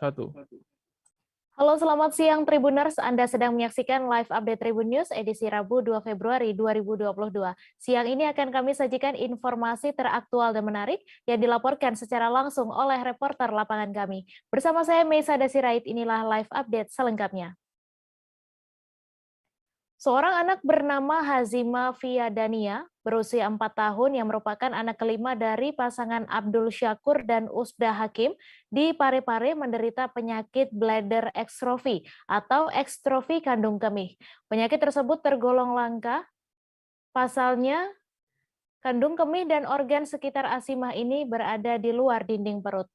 Satu. Halo, selamat siang Tribuners. Anda sedang menyaksikan live update Tribun News edisi Rabu 2 Februari 2022. Siang ini akan kami sajikan informasi teraktual dan menarik yang dilaporkan secara langsung oleh reporter lapangan kami. Bersama saya Meisa Dasirait, inilah live update selengkapnya. Seorang anak bernama Hazima Fiadania berusia 4 tahun yang merupakan anak kelima dari pasangan Abdul Syakur dan Usda Hakim di Parepare menderita penyakit bladder extrophy atau ekstrofi kandung kemih. Penyakit tersebut tergolong langka, pasalnya kandung kemih dan organ sekitar Asimah ini berada di luar dinding perut.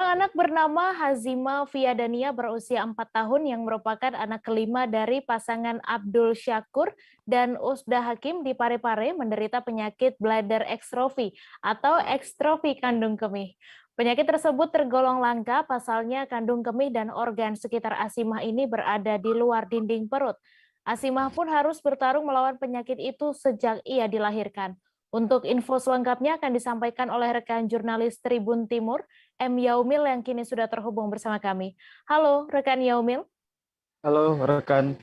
Anak bernama Hazima Fiadania berusia 4 tahun yang merupakan anak kelima dari pasangan Abdul Syakur dan Usda Hakim di Parepare menderita penyakit bladder extrophy atau ekstrofi kandung kemih. Penyakit tersebut tergolong langka, pasalnya kandung kemih dan organ sekitar Asimah ini berada di luar dinding perut. Asimah pun harus bertarung melawan penyakit itu sejak ia dilahirkan. Untuk info selengkapnya akan disampaikan oleh rekan jurnalis Tribun Timur, M. Yaumil yang kini sudah terhubung bersama kami. Halo, rekan Yaumil. Halo, rekan.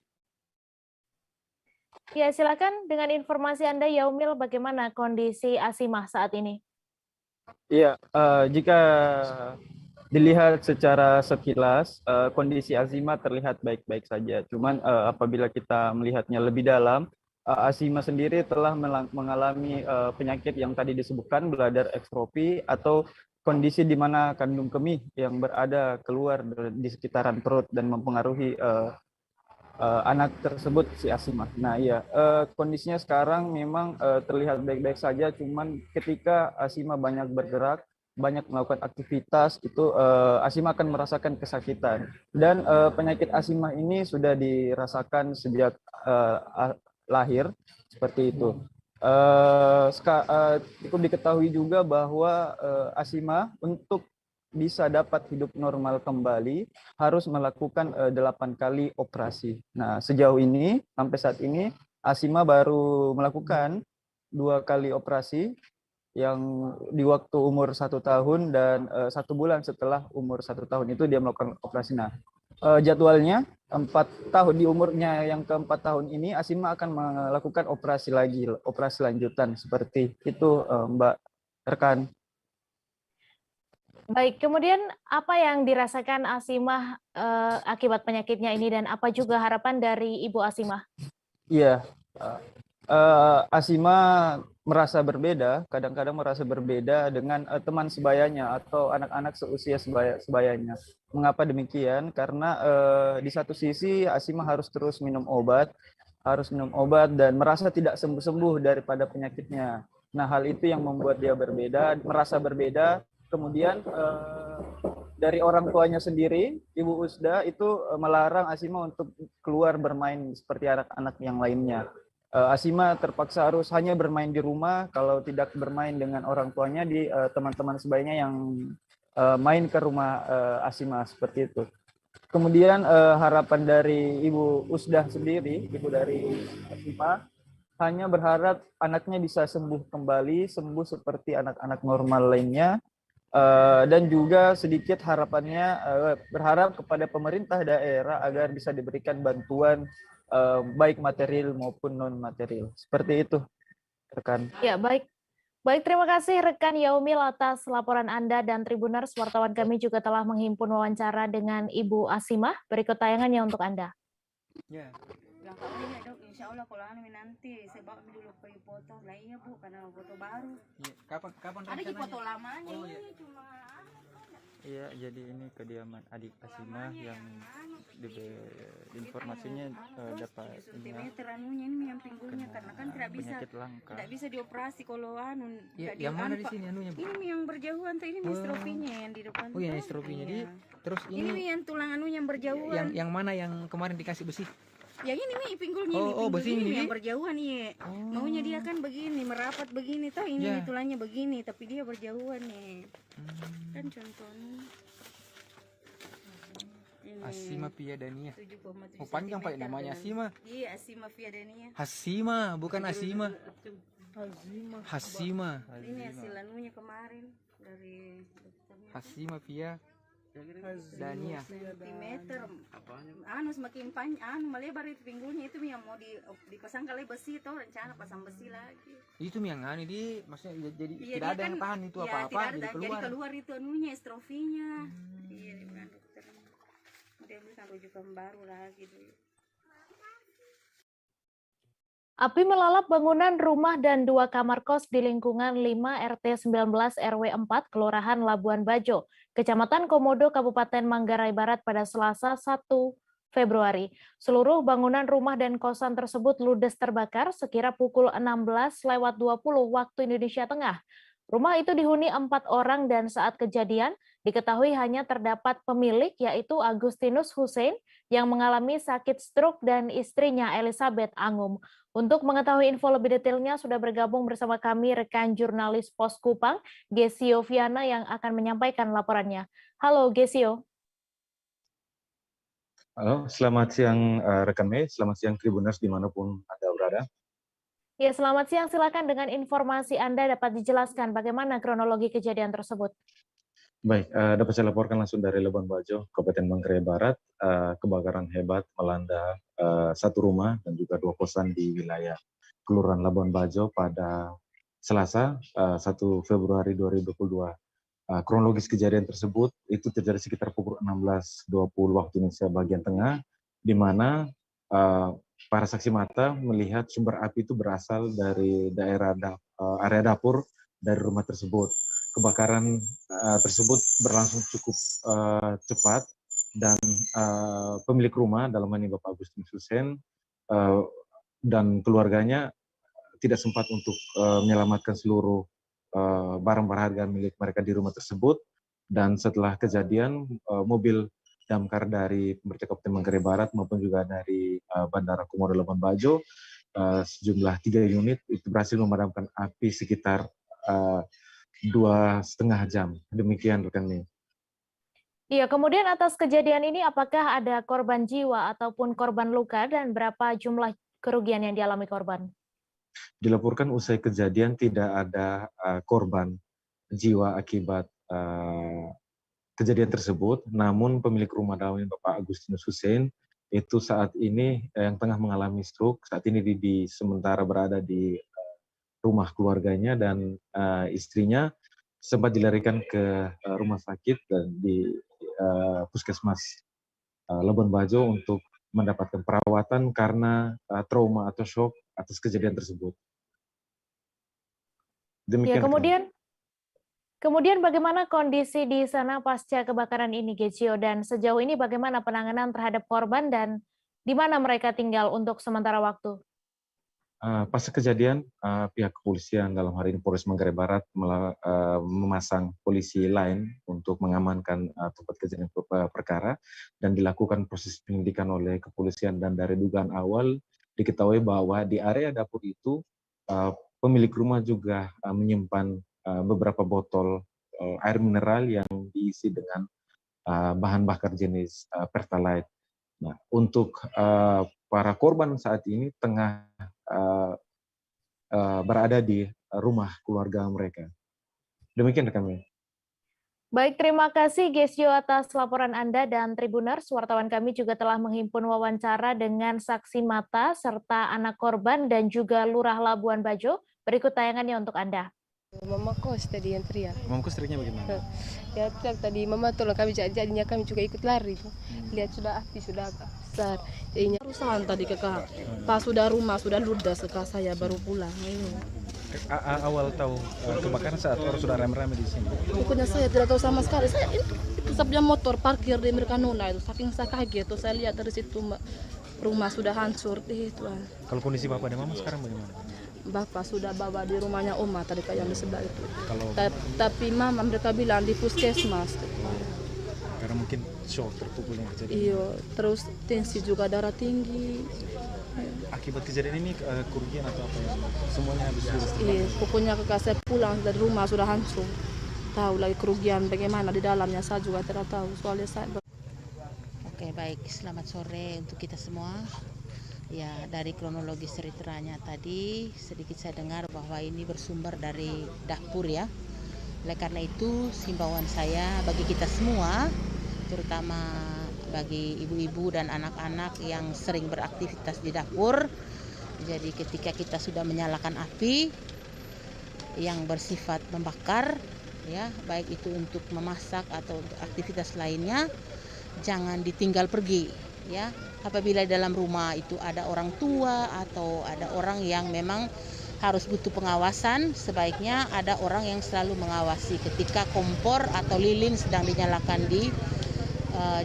Ya, silakan dengan informasi Anda, Yaumil, bagaimana kondisi Asimah saat ini? Iya, jika dilihat secara sekilas, kondisi Azima terlihat baik-baik saja. Cuman apabila kita melihatnya lebih dalam, Azima sendiri telah mengalami penyakit yang tadi disebutkan, bladder extrophy, atau kondisi di mana kandung kemih yang berada keluar di sekitaran perut dan mempengaruhi anak tersebut, si Azima. Nah iya, kondisinya sekarang memang terlihat baik-baik saja, cuman ketika Azima banyak bergerak, banyak melakukan aktivitas, itu Asima akan merasakan kesakitan. Dan penyakit Asima ini sudah dirasakan sejak lahir, seperti itu. Cukup diketahui juga bahwa Asima untuk bisa dapat hidup normal kembali harus melakukan 8 kali operasi. Nah, sejauh ini, sampai saat ini, Asima baru melakukan 2 kali operasi, yang di waktu umur 1 tahun dan 1 bulan setelah umur 1 tahun itu dia melakukan operasi. Nah, jadwalnya 4 tahun, di umurnya yang ke-4 tahun ini Asima akan melakukan operasi lagi, operasi lanjutan, seperti itu, Mbak rekan. Baik, kemudian apa yang dirasakan Asimah akibat penyakitnya ini dan apa juga harapan dari Ibu Asimah? Iya, Asima merasa berbeda, kadang-kadang merasa berbeda dengan teman sebayanya atau anak-anak seusia sebayanya. Mengapa demikian? Karena di satu sisi Asima harus terus minum obat dan merasa tidak sembuh-sembuh daripada penyakitnya. Nah, hal itu yang membuat dia berbeda, merasa berbeda. Kemudian dari orang tuanya sendiri, Ibu Usda itu melarang Asima untuk keluar bermain seperti anak-anak yang lainnya. Asima terpaksa harus hanya bermain di rumah, kalau tidak bermain dengan orang tuanya di teman-teman sebayanya yang main ke rumah Asima, seperti itu. Kemudian harapan dari Ibu Usdah sendiri, ibu dari Asima, hanya berharap anaknya bisa sembuh kembali, sembuh seperti anak-anak normal lainnya. Dan juga sedikit harapannya berharap kepada pemerintah daerah agar bisa diberikan bantuan baik material maupun non material. Seperti itu, rekan. Ya, baik. Baik, terima kasih rekan Yaumil atas laporan Anda, dan Tribuners, wartawan kami juga telah menghimpun wawancara dengan Ibu Asimah. Berikut tayangannya untuk Anda. Ya. Bilang Kak Uli, dok, insya Allah kalau nanti saya bawa dulu ke foto. Nah iya Bu, karena foto baru. Iya. Kapan Ada di foto lamanya, Oh, iya. ini cuma Iya, jadi ini kediaman adik Asima yang informasinya dapat Sentimeter anunya ini yang pinggulnya karena kan penyakit langka. tidak bisa dioperasi kalau Ya, yang mana di sini anunya, Bu? ini yang berjauhan tuh ini estrofinya yang di depan. Oh ya, tuh. estrofinya. Iya. Terus Ini yang tulang anunya yang berjauhan. yang mana yang kemarin dikasih besi? Yang ini nih pinggulnya Oh, ini, besi pinggul ini, yang Di? berjauhan iya. Oh. Maunya dia kan begini, merapat begini toh ini Ya. nih tulangnya begini, tapi dia berjauhan nih. Kan contohnya. Ini Asima Piadania. 7,7 Oh, panjang Pak sentimeter namanya dengan- Asima. Iya, Asima Fiadania. Hasima, bukan Asima. Hasima. Ini hasil anunya kemarin dari dokternya. Hasima Pia Dania. Sentimeter. Anu semakin panjang, melebar itu pinggulnya itu yang mau dipasang kali besi toh rencana pasang besi lagi. Itu yang anu di maksudnya jadi Iya, tidak dia ada yang kan- tahan itu ya, apa-apa tidak ada, jadi jadi keluar. keluar itu anunya estrofinya. Iya, dia bilang dokter. Dia bilang rujukan baru lagi dulu. Api melalap bangunan rumah dan 2 kamar kos di lingkungan 5 RT 19 RW 4 Kelurahan Labuan Bajo, Kecamatan Komodo, Kabupaten Manggarai Barat pada Selasa 1 Februari. Seluruh bangunan rumah dan kosan tersebut ludes terbakar sekira pukul 16:20 waktu Indonesia Tengah. Rumah itu dihuni 4 orang dan saat kejadian diketahui hanya terdapat pemilik yaitu Agustinus Hussein yang mengalami sakit stroke dan istrinya Elizabeth Angum. Untuk mengetahui info lebih detailnya sudah bergabung bersama kami rekan jurnalis Pos Kupang, Gesio Viana yang akan menyampaikan laporannya. Halo Gesio. Halo, selamat siang rekan Mei, selamat siang Tribuners dimanapun Anda berada. Ya, selamat siang. Silakan dengan informasi Anda dapat dijelaskan bagaimana kronologi kejadian tersebut. Baik, dapat saya laporkan langsung dari Labuan Bajo, Kabupaten Manggarai Barat. Kebakaran hebat melanda satu rumah dan juga 2 kosan di wilayah Kelurahan Labuan Bajo pada Selasa 1 Februari 2022. Kronologis kejadian tersebut itu terjadi sekitar pukul 16:20 waktu Indonesia bagian tengah, di mana para saksi mata melihat sumber api itu berasal dari daerah area dapur dari rumah tersebut. Kebakaran tersebut berlangsung cukup cepat dan pemilik rumah dalam hal ini Bapak Agustinus Hussein dan keluarganya tidak sempat untuk menyelamatkan seluruh barang berharga milik mereka di rumah tersebut. Dan setelah kejadian mobil damkar dari pemerintah Kabupaten Manggarai Barat maupun juga dari Bandara Komodo Labuan Bajo sejumlah 3 unit itu berhasil memadamkan api sekitar 2,5 jam. Demikian rekan Mei. Iya, kemudian atas kejadian ini apakah ada korban jiwa ataupun korban luka dan berapa jumlah kerugian yang dialami korban? Dilaporkan usai kejadian tidak ada korban jiwa akibat kejadian tersebut, namun pemilik rumah dalam Bapak Agustinus Hussein itu saat ini yang tengah mengalami stroke, saat ini di sementara berada di rumah keluarganya dan istrinya sempat dilarikan ke rumah sakit dan di Puskesmas Labuan Bajo untuk mendapatkan perawatan karena trauma atau shock atas kejadian tersebut. Demikian. Ya, kemudian bagaimana kondisi di sana pasca kebakaran ini, Gesio, dan sejauh ini bagaimana penanganan terhadap korban dan di mana mereka tinggal untuk sementara waktu? Pasca kejadian, pihak kepolisian dalam hari ini Polres Manggarai Barat memasang polisi lain untuk mengamankan tempat kejadian perkara dan dilakukan proses penyelidikan oleh kepolisian. Dan dari dugaan awal diketahui bahwa di area dapur itu pemilik rumah juga menyimpan beberapa botol air mineral yang diisi dengan bahan bakar jenis Pertalite. Nah, untuk para korban saat ini tengah berada di rumah keluarga mereka. Demikian kami. Baik, terima kasih Gesio atas laporan Anda dan Tribuners. Wartawan kami juga telah menghimpun wawancara dengan saksi mata serta anak korban dan juga Lurah Labuan Bajo. Berikut tayangannya untuk Anda. Mama kos tadi yang teriak. Mama kos teriaknya bagaimana? Ya teriak tadi, mama tolong kami jadinya kami juga ikut lari. Lihat sudah api sudah besar. Jadinya Perusahaan tadi kakak, pas sudah rumah sudah ludas kakak saya baru pulang. Awal tahu kebakaran saat orang sudah rame-rame di sini. Pokoknya saya tidak tahu sama sekali. Saya itu saya punya motor parkir di Merkanona itu, saking saya kaget tuh saya lihat dari situ Mbak, rumah sudah hancur itu. Kalau kondisi bapak dan mama sekarang bagaimana? Bapak sudah bawa di rumahnya Oma tadi kayak yang di sebelah itu. Kalau Tapi mama mereka bilang di puskesmas. karena mungkin shock terpukul yang kejadian. Iya, terus tensi juga darah tinggi. Akibat kejadian ini kerugian atau apa yang semuanya habis listrik? Iya, pokoknya kakak saya pulang dari rumah sudah hancur. Tahu lagi kerugian bagaimana di dalamnya saya juga tidak tahu soalnya saya. Oke, baik, selamat sore untuk kita semua. Ya, dari kronologis ceritanya tadi sedikit saya dengar bahwa ini bersumber dari dapur ya. Oleh karena itu, himbauan saya bagi kita semua, terutama bagi ibu-ibu dan anak-anak yang sering beraktivitas di dapur. Jadi ketika kita sudah menyalakan api yang bersifat membakar, ya, baik itu untuk memasak atau untuk aktivitas lainnya, jangan ditinggal pergi, ya. Apabila dalam rumah itu ada orang tua atau ada orang yang memang harus butuh pengawasan, sebaiknya ada orang yang selalu mengawasi ketika kompor atau lilin sedang dinyalakan di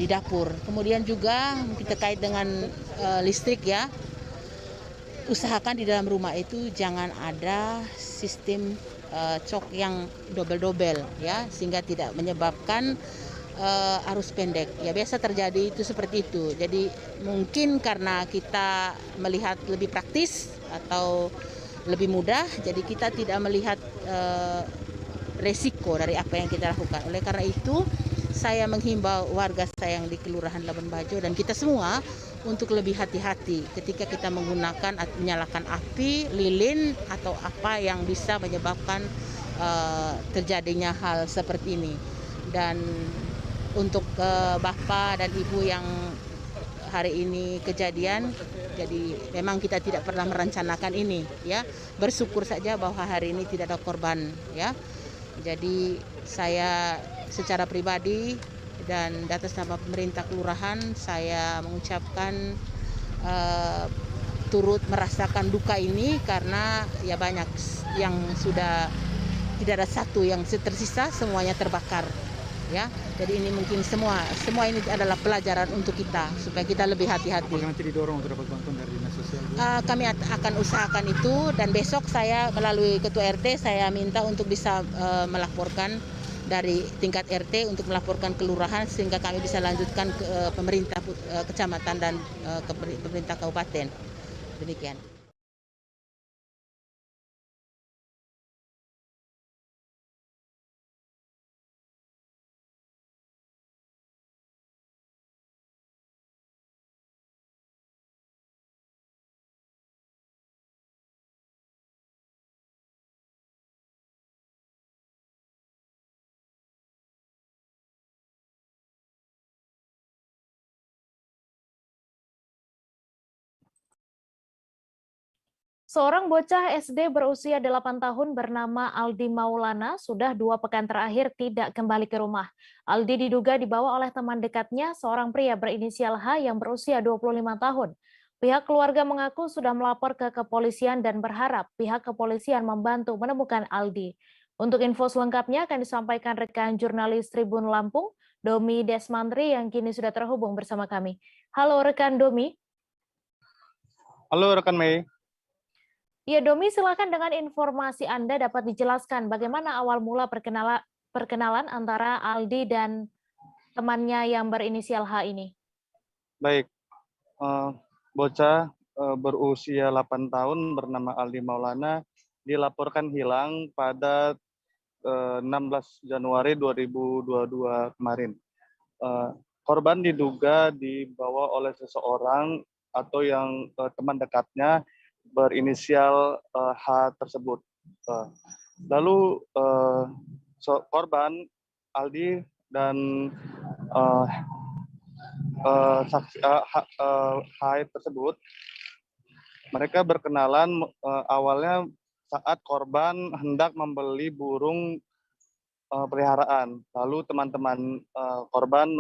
dapur. Kemudian juga mungkin terkait dengan listrik ya, usahakan di dalam rumah itu jangan ada sistem cok yang dobel-dobel ya, sehingga tidak menyebabkan arus pendek. Ya biasa terjadi itu seperti itu. Jadi mungkin karena kita melihat lebih praktis atau lebih mudah, jadi kita tidak melihat resiko dari apa yang kita lakukan. Oleh karena itu saya menghimbau warga saya yang di Kelurahan Labuan Bajo dan kita semua untuk lebih hati-hati ketika kita menggunakan atau menyalakan api, lilin atau apa yang bisa menyebabkan terjadinya hal seperti ini. Dan untuk bapak dan ibu yang hari ini kejadian, jadi memang kita tidak pernah merencanakan ini ya. Bersyukur saja bahwa hari ini tidak ada korban ya. Jadi saya secara pribadi dan atas nama pemerintah kelurahan saya mengucapkan turut merasakan duka ini karena ya banyak yang sudah tidak ada satu yang tersisa, semuanya terbakar ya. Jadi ini mungkin semua ini adalah pelajaran untuk kita supaya kita lebih hati-hati. Apakah nanti didorong untuk dapat bantuan dari dinas sosial? Kami akan usahakan itu dan besok saya melalui ketua RT saya minta untuk bisa melaporkan dari tingkat RT untuk melaporkan kelurahan sehingga kami bisa lanjutkan ke pemerintah kecamatan dan ke pemerintah kabupaten. Demikian. Seorang bocah SD berusia 8 tahun bernama Aldi Maulana sudah 2 pekan terakhir tidak kembali ke rumah. Aldi diduga dibawa oleh teman dekatnya, seorang pria berinisial H yang berusia 25 tahun. Pihak keluarga mengaku sudah melapor ke kepolisian dan berharap pihak kepolisian membantu menemukan Aldi. Untuk info selengkapnya akan disampaikan rekan jurnalis Tribun Lampung, Domi Desmantri yang kini sudah terhubung bersama kami. Halo rekan Domi. Halo rekan Mei. Ya Domi, silakan dengan informasi Anda dapat dijelaskan bagaimana awal mula perkenalan antara Aldi dan temannya yang berinisial H ini. Baik, bocah berusia 8 tahun bernama Aldi Maulana dilaporkan hilang pada 16 Januari 2022 kemarin. Korban diduga dibawa oleh seseorang atau yang teman dekatnya berinisial H tersebut. Lalu korban Aldi dan H tersebut mereka berkenalan awalnya saat korban hendak membeli burung peliharaan. Lalu teman-teman korban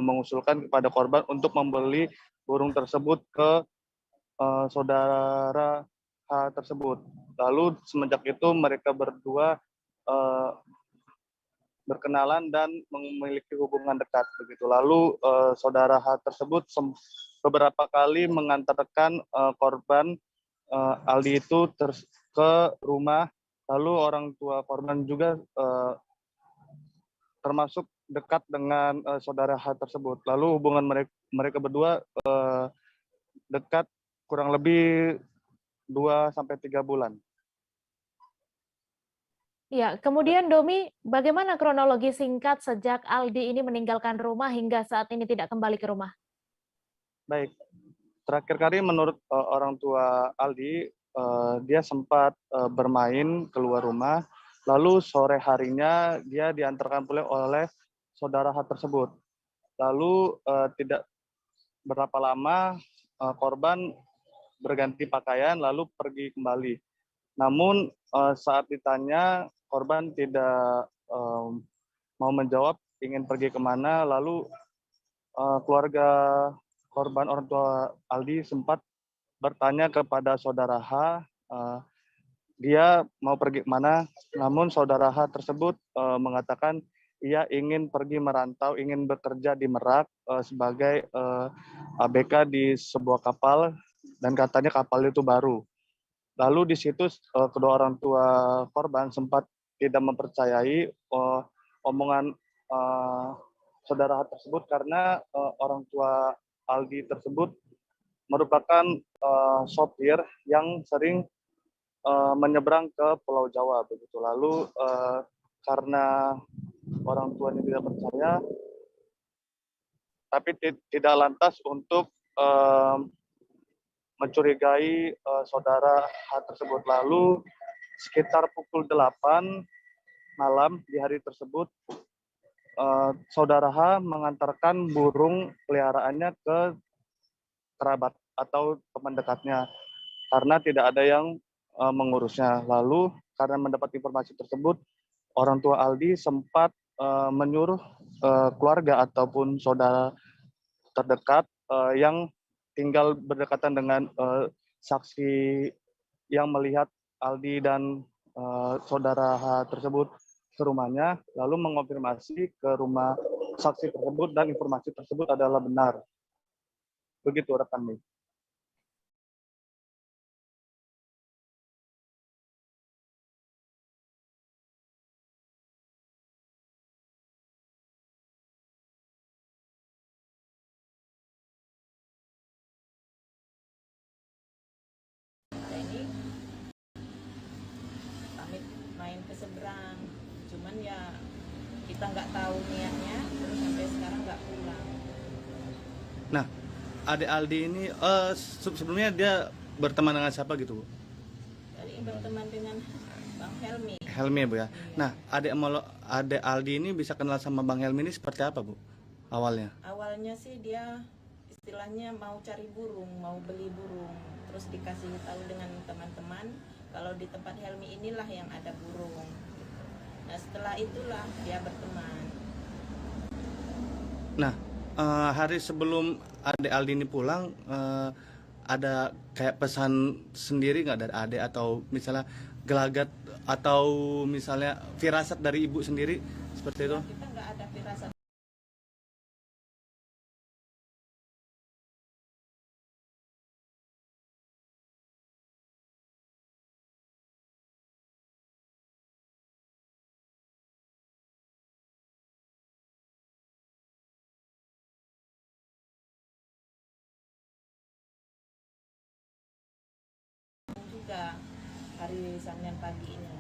mengusulkan kepada korban untuk membeli burung tersebut ke saudara H tersebut. Lalu semenjak itu mereka berdua berkenalan dan memiliki hubungan dekat begitu. Lalu saudara H tersebut beberapa kali mengantarkan korban Aldi itu ke rumah. Lalu orang tua korban juga termasuk dekat dengan saudara H tersebut. Lalu hubungan mereka berdua dekat kurang lebih 2-3 bulan. Ya, kemudian Domi, bagaimana kronologi singkat sejak Aldi ini meninggalkan rumah hingga saat ini tidak kembali ke rumah? Baik, terakhir kali menurut orang tua Aldi, dia sempat bermain keluar rumah, lalu sore harinya dia diantarkan pula oleh saudara H tersebut. Lalu tidak berapa lama korban berganti pakaian lalu pergi kembali. Namun saat ditanya korban tidak mau menjawab ingin pergi kemana. Lalu keluarga korban orang tua Aldi sempat bertanya kepada saudara H, dia mau pergi kemana. Namun saudara H tersebut mengatakan ia ingin pergi merantau, ingin bekerja di Merak sebagai ABK di sebuah kapal dan katanya kapal itu baru. Lalu di situ kedua orang tua korban sempat tidak mempercayai omongan saudara H tersebut karena orang tua Aldi tersebut merupakan sopir yang sering menyeberang ke Pulau Jawa begitu. Lalu karena orang tuanya tidak percaya, tapi tidak lantas untuk mencurigai saudara H tersebut. Lalu sekitar pukul 8 malam di hari tersebut, saudara H mengantarkan burung peliharaannya ke kerabat atau teman dekatnya karena tidak ada yang mengurusnya. Lalu karena mendapat informasi tersebut, orang tua Aldi sempat menyuruh keluarga ataupun saudara terdekat yang tinggal berdekatan dengan saksi yang melihat Aldi dan saudara H tersebut ke rumahnya, lalu mengonfirmasi ke rumah saksi tersebut dan informasi tersebut adalah benar. Begitu rekan Mei. Main ke seberang, cuman ya kita nggak tahu niatnya, terus sampai sekarang nggak pulang. Nah, adik Aldi ini sebelumnya dia berteman dengan siapa gitu, Bu? Jadi berteman dengan Bang Helmi. Helmi, Bu ya. Nah, adik Aldi ini bisa kenal sama Bang Helmi ini seperti apa, Bu? Awalnya? Awalnya sih dia istilahnya mau cari burung, mau beli burung, terus dikasih tahu dengan teman-teman kalau di tempat Helmi inilah yang ada burung. Nah setelah itulah dia berteman. Nah, hari sebelum adik Aldi ini pulang, ada kayak pesan sendiri nggak dari adik atau misalnya gelagat atau misalnya firasat dari ibu sendiri seperti itu? Kita nggak ada firasat. Juga hari Senin pagi ini,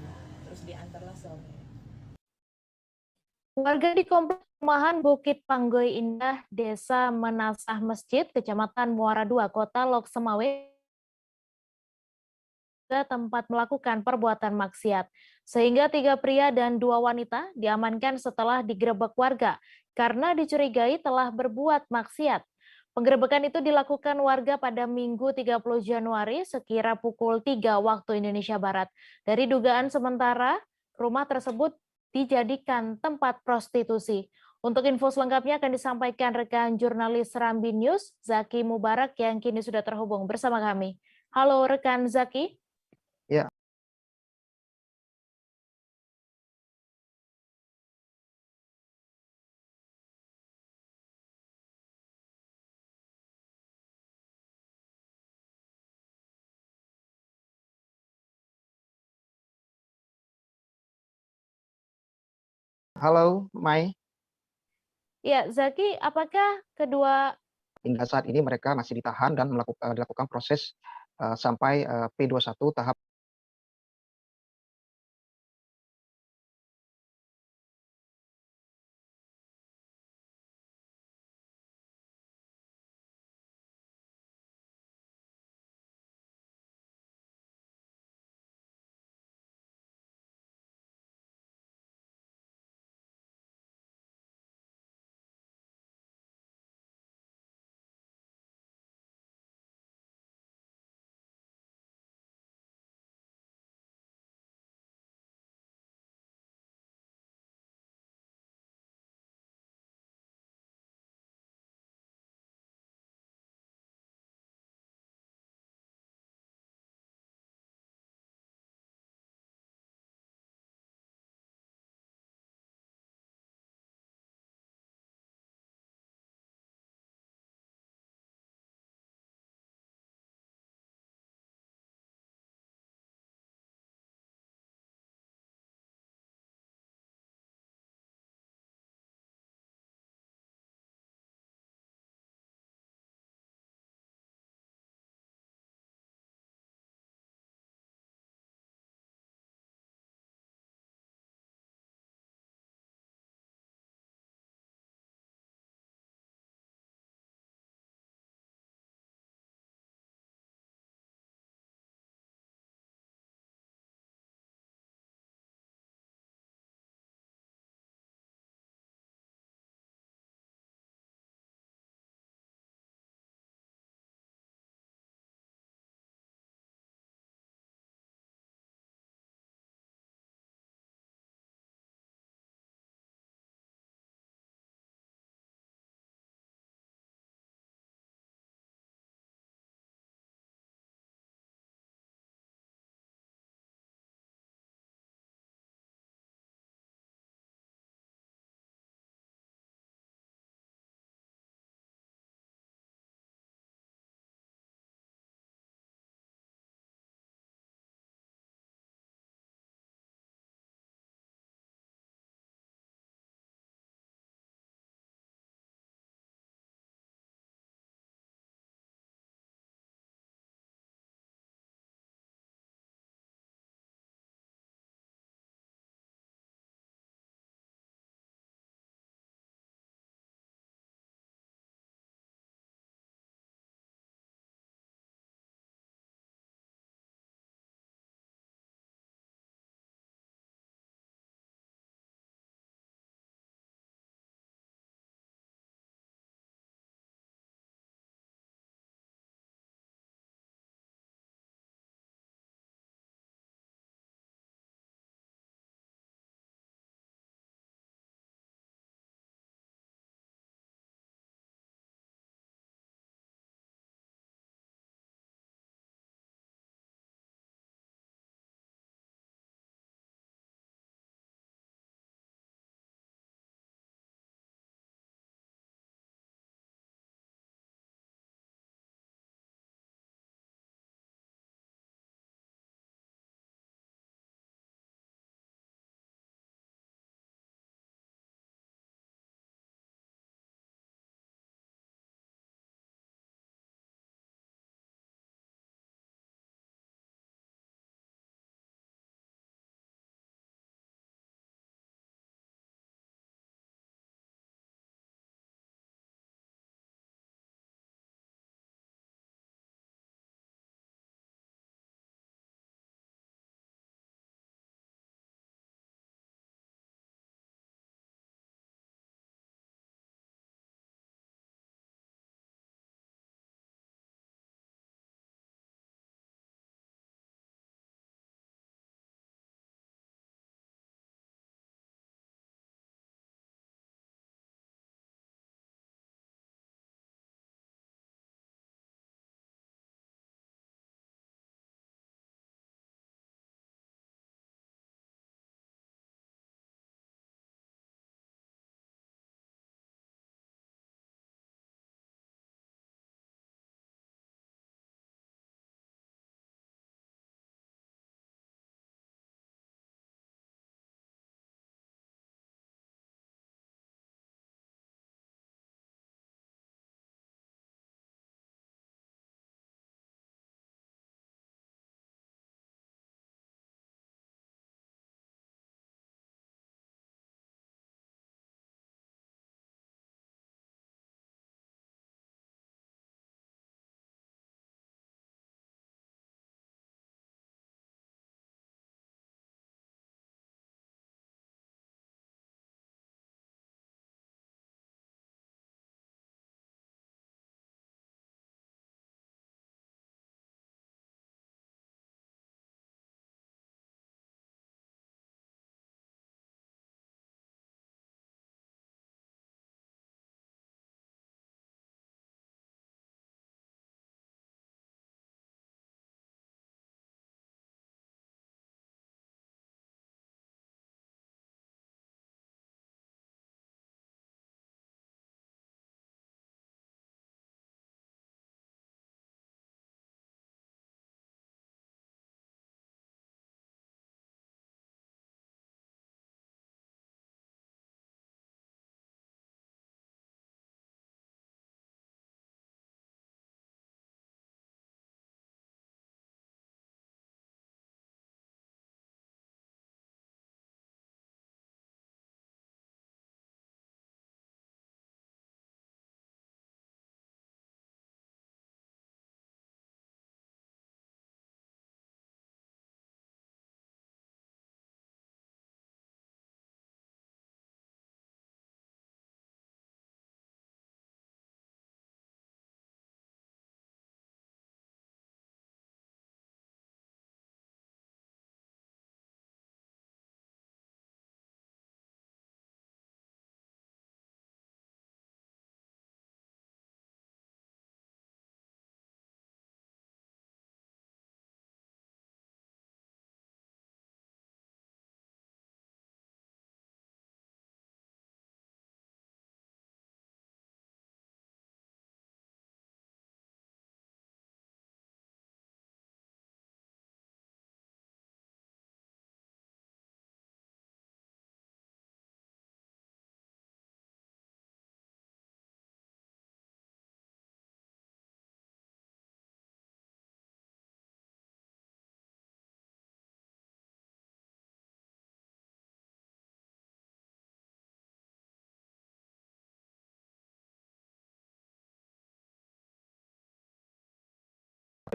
terus diantarlah sore. Warga di kompleks perumahan Bukit Panggoy Indah, Desa Menasah Masjid, Kecamatan Muara II, Kota Lok Semawe, tempat melakukan perbuatan maksiat. Sehingga 3 pria dan 2 wanita diamankan setelah digerebek warga karena dicurigai telah berbuat maksiat. Penggerebekan itu dilakukan warga pada Minggu 30 Januari sekira pukul 3 waktu Indonesia Barat. Dari dugaan sementara, rumah tersebut dijadikan tempat prostitusi. Untuk info selengkapnya akan disampaikan rekan jurnalis Serambi News, Zaki Mubarak, yang kini sudah terhubung bersama kami. Halo rekan Zaki. Ya, Halo, Mai. Ya, Zaki, apakah kedua Hingga saat ini mereka masih ditahan dan dilakukan proses sampai P21 tahap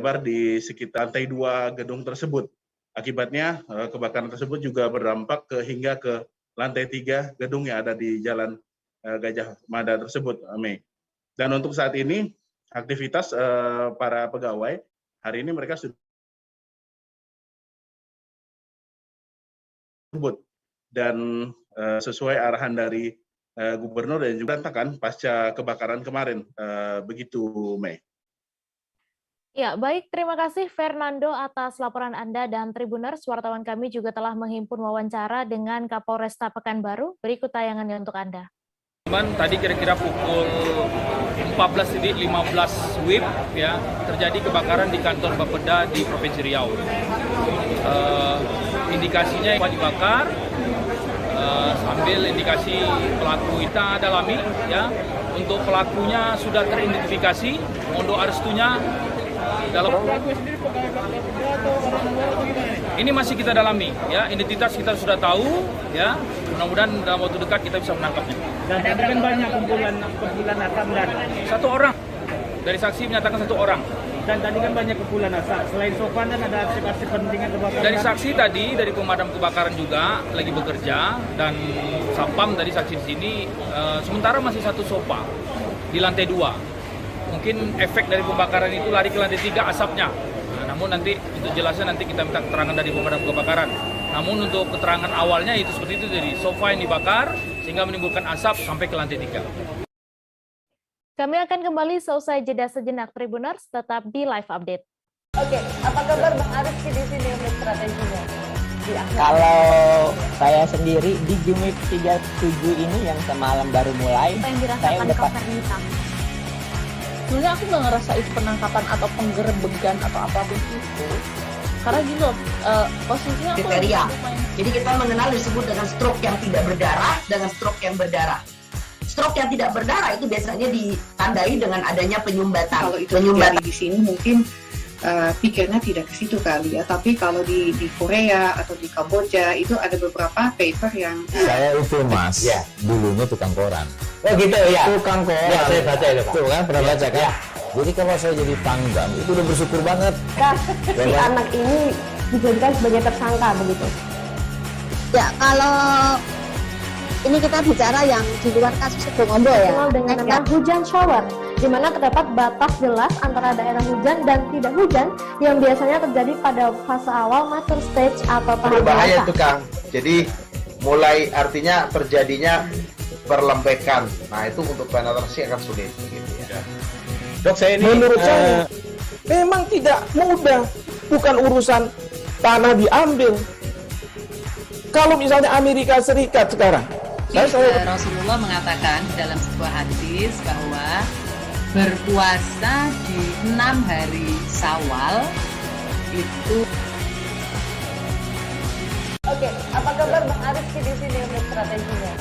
menjabar di sekitar lantai 2 gedung tersebut. Akibatnya kebakaran tersebut juga berdampak hingga ke lantai 3 gedung yang ada di Jalan Gajah Mada tersebut, Mei. Dan untuk saat ini aktivitas para pegawai hari ini mereka sudah dan sesuai arahan dari Gubernur dan juga katakan pasca kebakaran kemarin, begitu, Mei. Ya, baik. Terima kasih Fernando atas laporan Anda dan Tribuners. Wartawan kami juga telah menghimpun wawancara dengan Kapolresta Pekanbaru. Berikut tayangannya untuk Anda. Tadi kira-kira pukul 14.15 WIB ya, terjadi kebakaran di kantor Bapeda di Provinsi Riau. Indikasinya yang dibakar, sambil indikasi pelaku kita dalami ya. Untuk pelakunya sudah teridentifikasi, mohon restunya dalam ini masih kita dalami ya, identitas kita sudah tahu ya, mudah-mudahan dalam waktu dekat kita bisa menangkapnya. Dan tadi kan banyak kumpulan asap dan satu orang dari saksi menyatakan satu orang. Dan tadi kan banyak kumpulan asap. Selain Sofan dan ada aksi pentingan kebakaran. Dari saksi tadi dari pemadam kebakaran juga lagi bekerja dan Sapam tadi saksi di sini sementara masih satu sofa di lantai 2. Mungkin efek dari pembakaran itu lari ke lantai 3 asapnya. Nah, namun nanti untuk jelasnya nanti kita minta keterangan dari pemadam kebakaran. Namun untuk keterangan awalnya itu seperti itu, dari sofa yang dibakar sehingga menimbulkan asap sampai ke lantai 3. Kami akan kembali seusai jeda sejenak, Tribuners, tetap di Live Update. Oke, apa kabar Bang Aris di sini untuk strateginya? Kalau saya sendiri di Jumit 37 ini yang semalam baru mulai, saya udah Sebenarnya aku nggak ngerasa itu penangkapan atau penggerebegan atau apapun itu, karena gini loh, posisinya aku kriteria. Jadi kita mengenal disebut dengan stroke yang tidak berdarah dengan stroke yang berdarah. Stroke yang tidak berdarah itu biasanya ditandai dengan adanya penyumbatan. Kalau itu terjadi di sini mungkin pikirnya tidak ke situ kali ya, tapi kalau di Korea atau di Kamboja itu ada beberapa paper yang saya itu Mas, ya, dulunya tukang koran. Oh gitu ya. Tukang koran. Ya, saya baca itu Pak. Tuh kan pernah baca kan? Ya. Jadi kalau saya jadi pangdam itu udah bersyukur banget. Si anak ini dijadikan sebagai tersangka begitu. Ya, kalau ini kita bicara yang di luar kasus Bongombo ya. Dengan nama hujan shower, di mana terdapat batas jelas antara daerah hujan dan tidak hujan yang biasanya terjadi pada fase awal mature stage atau tahap berbahaya itu Kang. Jadi mulai artinya terjadinya perlembekan. Nah itu untuk penetrasi akan sulit gitu ya. Dok, saya ini menurut saya memang tidak mudah, bukan urusan tanah diambil. Kalau misalnya Amerika Serikat sekarang, Rasulullah mengatakan dalam sebuah hadis bahwa berpuasa di 6 hari Syawal itu. Oke, apa kabar Bang Aris di sini untuk strateginya?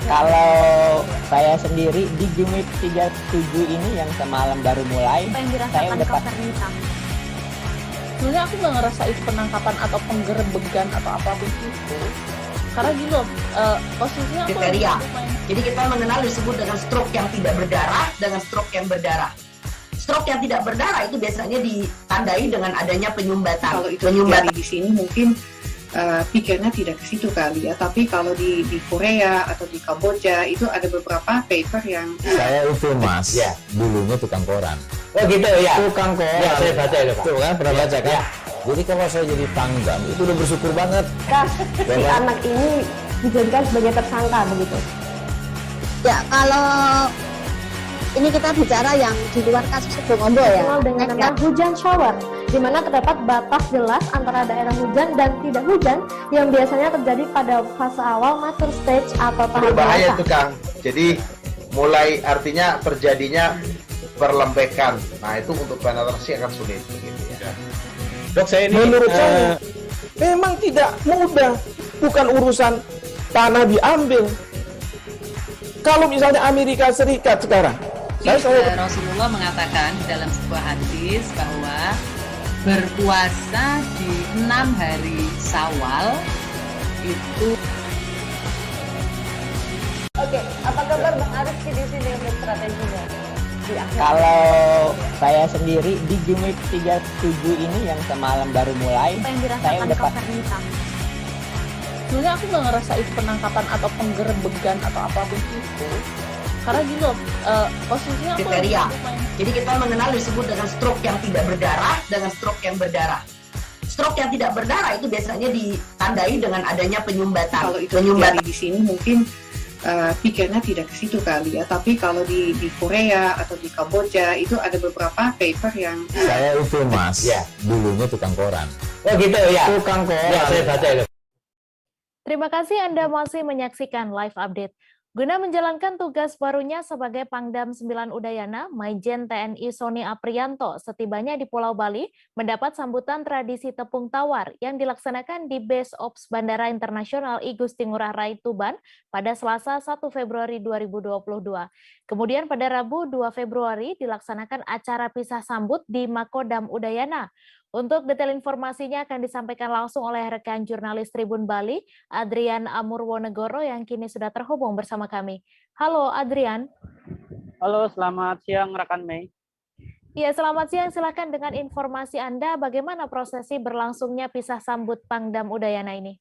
Kalau saya sendiri di Jumit 37 ini yang semalam baru mulai, saya udah sebenarnya aku nggak ngerasa itu penangkapan atau penggerebegan atau apapun itu, karena gini loh, posisinya aku kriteria. Jadi kita mengenal disebut dengan stroke yang tidak berdarah dengan stroke yang berdarah. Stroke yang tidak berdarah itu biasanya ditandai dengan adanya penyumbatan. Kalau itu terjadi di sini mungkin pikirnya tidak ke situ kali ya, tapi kalau di Korea atau di Kamboja itu ada beberapa paper yang saya itu Mas, ya, dulunya tukang koran. Oh gitu ya. Tukang koran. Ya, saya baca itu Pak. Tuh kan pernah baca kan? Ya. Jadi kalau saya jadi pangdam itu udah bersyukur banget. Si anak ini dijadikan sebagai tersangka begitu. Ya, kalau ini kita bicara yang di luar kasus Bongombo ya. Dengan nama hujan shower, di mana terdapat batas jelas antara daerah hujan dan tidak hujan yang biasanya terjadi pada fase awal mature stage atau tahap berbahaya itu Kang. Jadi mulai artinya terjadinya perlembekan. Nah itu untuk penetrasi akan sulit gitu ya. Dok, saya ini menurut saya memang tidak mudah, bukan urusan tanah diambil. Kalau misalnya Amerika Serikat sekarang, Rasulullah mengatakan dalam sebuah hadis bahwa berpuasa di 6 hari Syawal itu. Oke, apa kabar Bang Aris di sini untuk strateginya? Kalau Saya sendiri di Jumik 37 ini yang semalam baru mulai, Apa yang saya dirasakan udah Kak Fernita? Sebenarnya aku nggak ngerasa itu penangkapan atau penggerebegan atau apapun itu. Karena gini loh, posisinya aku Kriteria. lagi main. Jadi kita mengenal disebut dengan stroke yang tidak berdarah dengan stroke yang berdarah. Stroke yang tidak berdarah itu biasanya ditandai dengan adanya penyumbatan. Kalau itu terjadi di sini mungkin pikirnya tidak ke situ kali ya. Tapi kalau di Korea atau di Kamboja itu ada beberapa paper yang Saya itu Mas, dulunya tukang koran. Oh gitu ya? Tukang koran. Ya, saya baca itu. Terima kasih Anda masih menyaksikan live update. Guna menjalankan tugas barunya sebagai Pangdam 9 Udayana, Maijen TNI Sony Aprianto setibanya di Pulau Bali mendapat sambutan tradisi tepung tawar yang dilaksanakan di Base Ops Bandara Internasional I Gusti Ngurah Rai Tuban pada Selasa 1 Februari 2022. Kemudian pada Rabu 2 Februari dilaksanakan acara pisah sambut di Makodam Udayana. Untuk detail informasinya akan disampaikan langsung oleh rekan jurnalis Tribun Bali, Adrian Amurwonegoro yang kini sudah terhubung bersama kami. Halo Adrian. Halo, selamat siang rekan Mei. Ya, selamat siang. Silakan dengan informasi Anda, bagaimana prosesi berlangsungnya pisah sambut Pangdam Udayana ini?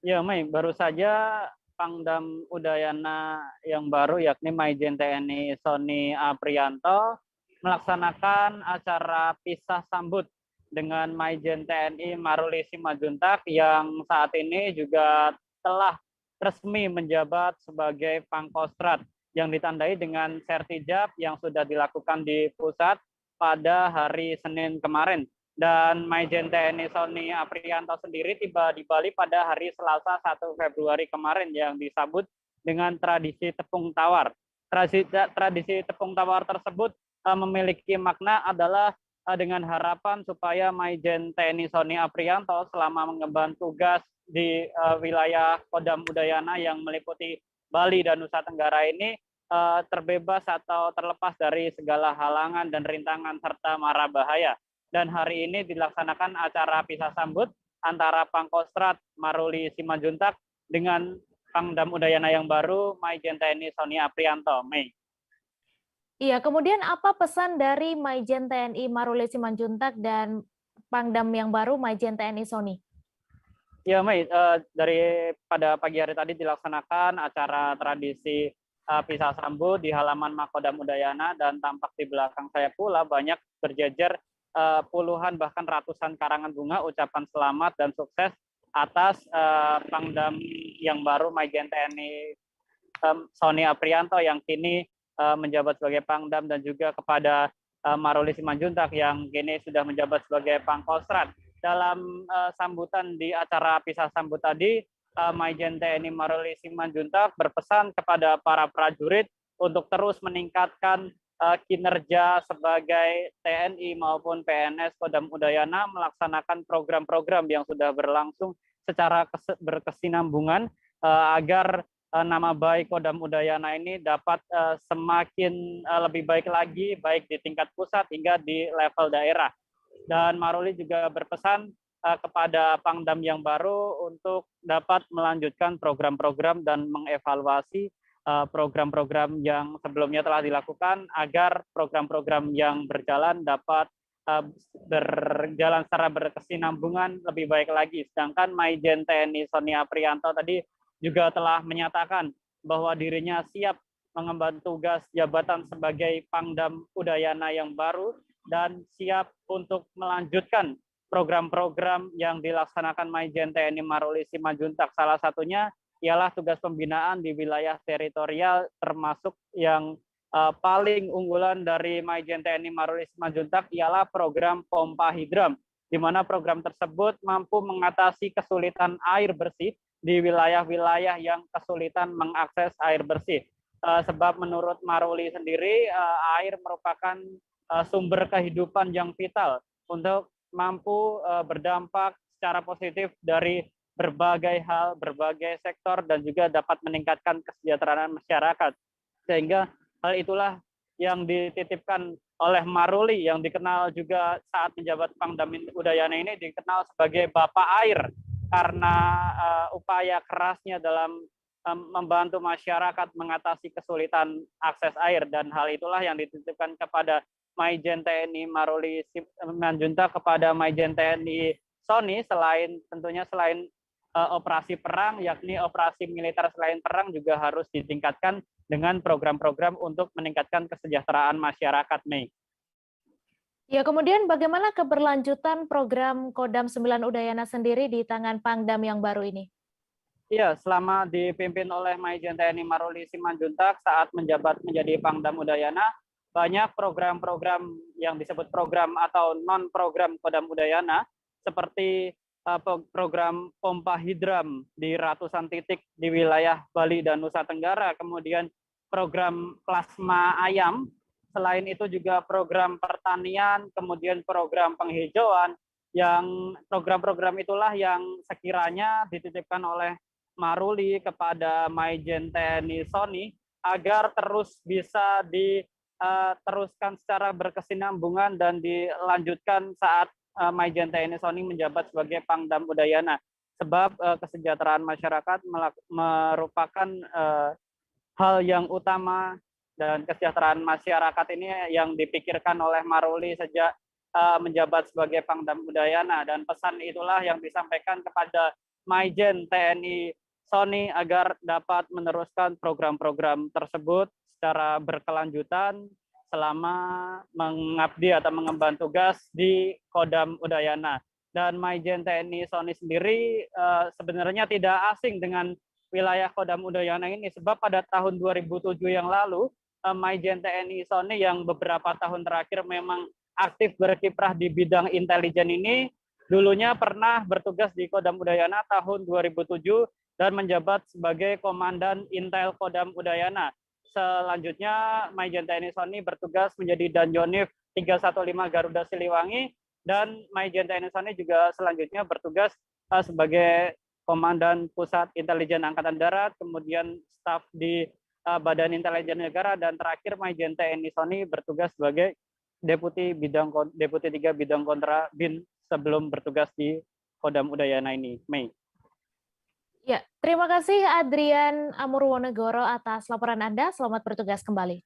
Ya Mei, baru saja Pangdam Udayana yang baru yakni Maijen TNI Sony Aprianto melaksanakan acara pisah sambut dengan Maijen TNI Maruli Simanjuntak yang saat ini juga telah resmi menjabat sebagai Pangkostrat yang ditandai dengan sertijab yang sudah dilakukan di pusat pada hari Senin kemarin. Dan Maijen TNI Sony Aprianto sendiri tiba di Bali pada hari Selasa 1 Februari kemarin yang disambut dengan tradisi tepung tawar. Tradisi tepung tawar tersebut memiliki makna adalah dengan harapan supaya Maijen TNI Sony Aprianto selama mengemban tugas di wilayah Kodam Udayana yang meliputi Bali dan Nusa Tenggara ini terbebas atau terlepas dari segala halangan dan rintangan serta mara bahaya. Dan hari ini dilaksanakan acara pisah sambut antara Pangkostrat Maruli Simanjuntak dengan Pangdam Udayana yang baru Maijen TNI Sony Aprianto. Mei. Iya, kemudian apa pesan dari Maijen TNI Maruli Simanjuntak dan Pangdam yang baru Maijen TNI Sony? Ya, Mei, dari pada pagi hari tadi dilaksanakan acara tradisi pisah sambut di halaman Makodam Udayana dan tampak di belakang saya pula banyak berjejer puluhan bahkan ratusan karangan bunga ucapan selamat dan sukses atas Pangdam yang baru Maijen TNI Sony Aprianto yang kini menjabat sebagai Pangdam dan juga kepada Maruli Simanjuntak yang kini sudah menjabat sebagai Pangkostrat. Dalam sambutan di acara pisah sambut tadi, Maijen TNI Maruli Simanjuntak berpesan kepada para prajurit untuk terus meningkatkan kinerja sebagai TNI maupun PNS Kodam Udayana melaksanakan program-program yang sudah berlangsung secara berkesinambungan agar nama baik Kodam Udayana ini dapat semakin lebih baik lagi, baik di tingkat pusat hingga di level daerah. Dan Maruli juga berpesan kepada Pangdam yang baru untuk dapat melanjutkan program-program dan mengevaluasi program-program yang sebelumnya telah dilakukan agar program-program yang berjalan dapat berjalan secara berkesinambungan lebih baik lagi. Sedangkan Maijen TNI Sony Aprianto tadi juga telah menyatakan bahwa dirinya siap mengemban tugas jabatan sebagai Pangdam Udayana yang baru dan siap untuk melanjutkan program-program yang dilaksanakan Maijen TNI Maruli Simanjuntak. Salah satunya ialah tugas pembinaan di wilayah teritorial termasuk yang paling unggulan dari Maijen TNI Maruli Simanjuntak ialah program pompa hidram, di mana program tersebut mampu mengatasi kesulitan air bersih di wilayah-wilayah yang kesulitan mengakses air bersih. Sebab menurut Maruli sendiri, air merupakan sumber kehidupan yang vital untuk mampu berdampak secara positif dari berbagai hal, berbagai sektor, dan juga dapat meningkatkan kesejahteraan masyarakat. Sehingga hal itulah yang dititipkan oleh Maruli yang dikenal juga saat menjabat Pangdam Udayana ini dikenal sebagai Bapak Air karena upaya kerasnya dalam membantu masyarakat mengatasi kesulitan akses air, dan hal itulah yang dititipkan kepada Maijen TNI Maruli Simanjuntak kepada Maijen TNI Sony, tentunya selain operasi perang, yakni operasi militer selain perang juga harus ditingkatkan dengan program-program untuk meningkatkan kesejahteraan masyarakat, Mei. Ya, kemudian bagaimana keberlanjutan program Kodam 9 Udayana sendiri di tangan Pangdam yang baru ini? Iya, selama dipimpin oleh Maijen TNI Maruli Simanjuntak saat menjabat menjadi Pangdam Udayana, banyak program-program yang disebut program atau non-program Kodam Udayana, seperti program pompa hidram di ratusan titik di wilayah Bali dan Nusa Tenggara, kemudian program plasma ayam, selain itu juga program pertanian, kemudian program penghijauan, yang program-program itulah yang sekiranya dititipkan oleh Maruli kepada Maijen TNI Sony agar terus bisa diteruskan secara berkesinambungan dan dilanjutkan saat Maijen TNI Sony menjabat sebagai Pangdam Udayana. Sebab kesejahteraan masyarakat merupakan hal yang utama, dan kesejahteraan masyarakat ini yang dipikirkan oleh Maruli sejak menjabat sebagai Pangdam Udayana, dan pesan itulah yang disampaikan kepada Maijen TNI Sony agar dapat meneruskan program-program tersebut secara berkelanjutan selama mengabdi atau mengemban tugas di Kodam Udayana. Dan Maijen TNI Sony sendiri sebenarnya tidak asing dengan wilayah Kodam Udayana ini, sebab pada tahun 2007 yang lalu Maijen TNI Sony yang beberapa tahun terakhir memang aktif berkiprah di bidang intelijen ini, dulunya pernah bertugas di Kodam Udayana tahun 2007 dan menjabat sebagai Komandan Intel Kodam Udayana. Selanjutnya Maijen TNI Sony bertugas menjadi Danjonif 315 Garuda Siliwangi, dan Maijen TNI Sony juga selanjutnya bertugas sebagai Komandan Pusat Intelijen Angkatan Darat, kemudian staf di Badan Intelijen Negara, dan terakhir Maijen TNI Sony bertugas sebagai Deputi 3 Bidang Kontra BIN sebelum bertugas di Kodam Udayana ini, Mei. Ya, terima kasih Adrian Amurwonegoro atas laporan Anda. Selamat bertugas kembali.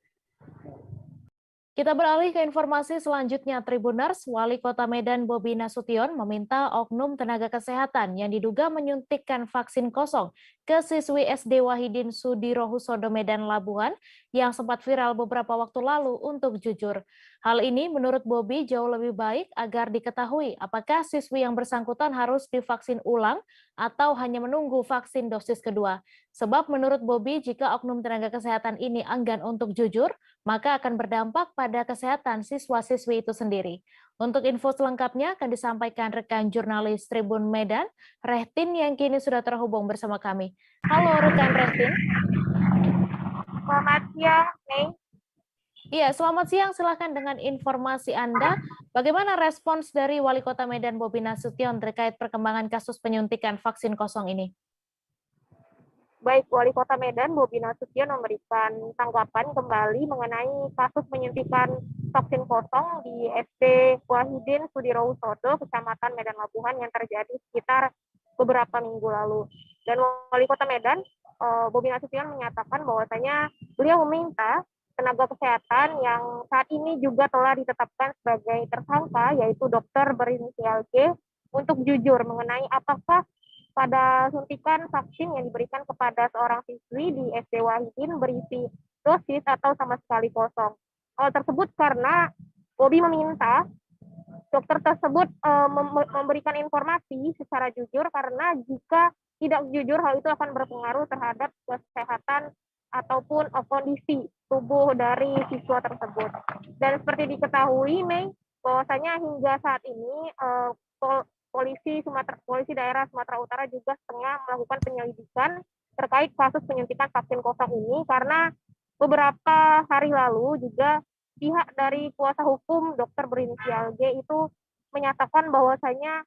Kita beralih ke informasi selanjutnya. Tribuners, Wali Kota Medan Bobi Nasution meminta oknum tenaga kesehatan yang diduga menyuntikkan vaksin kosong ke siswi SD Wahidin Sudirohusodo Medan Labuhan yang sempat viral beberapa waktu lalu untuk jujur. Hal ini menurut Bobi jauh lebih baik agar diketahui apakah siswi yang bersangkutan harus divaksin ulang atau hanya menunggu vaksin dosis kedua. Sebab menurut Bobi, jika oknum tenaga kesehatan ini enggan untuk jujur, maka akan berdampak pada kesehatan siswa-siswi itu sendiri. Untuk info selengkapnya akan disampaikan rekan jurnalis Tribun Medan, Rehtin, yang kini sudah terhubung bersama kami. Halo rekan Rehtin. Selamat siang, Mei. Iya, selamat siang. Silakan dengan informasi Anda. Bagaimana respons dari Wali Kota Medan Bobi Nasution terkait perkembangan kasus penyuntikan vaksin kosong ini? Baik, Wali Kota Medan Bobi Nasution memberikan tanggapan kembali mengenai kasus penyuntikan vaksin kosong di SD Wahidin Sudirohusodo, Kecamatan Medan Labuhan yang terjadi sekitar beberapa minggu lalu. Dan Wali Kota Medan, Bobi Nasution menyatakan bahwasanya beliau meminta tenaga kesehatan yang saat ini juga telah ditetapkan sebagai tersangka, yaitu dokter berinisial G, untuk jujur mengenai apakah pada suntikan vaksin yang diberikan kepada seorang siswi di SD Wahidin berisi dosis atau sama sekali kosong. Hal tersebut karena Bobi meminta dokter tersebut memberikan informasi secara jujur, karena jika tidak jujur hal itu akan berpengaruh terhadap kesehatan ataupun kondisi tubuh dari siswa tersebut. Dan seperti diketahui, Mei, bahwasanya hingga saat ini Polisi daerah Sumatera Utara juga tengah melakukan penyelidikan terkait kasus penyuntikan vaksin kosong ini, karena beberapa hari lalu juga pihak dari kuasa hukum dokter berinisial G itu menyatakan bahwasanya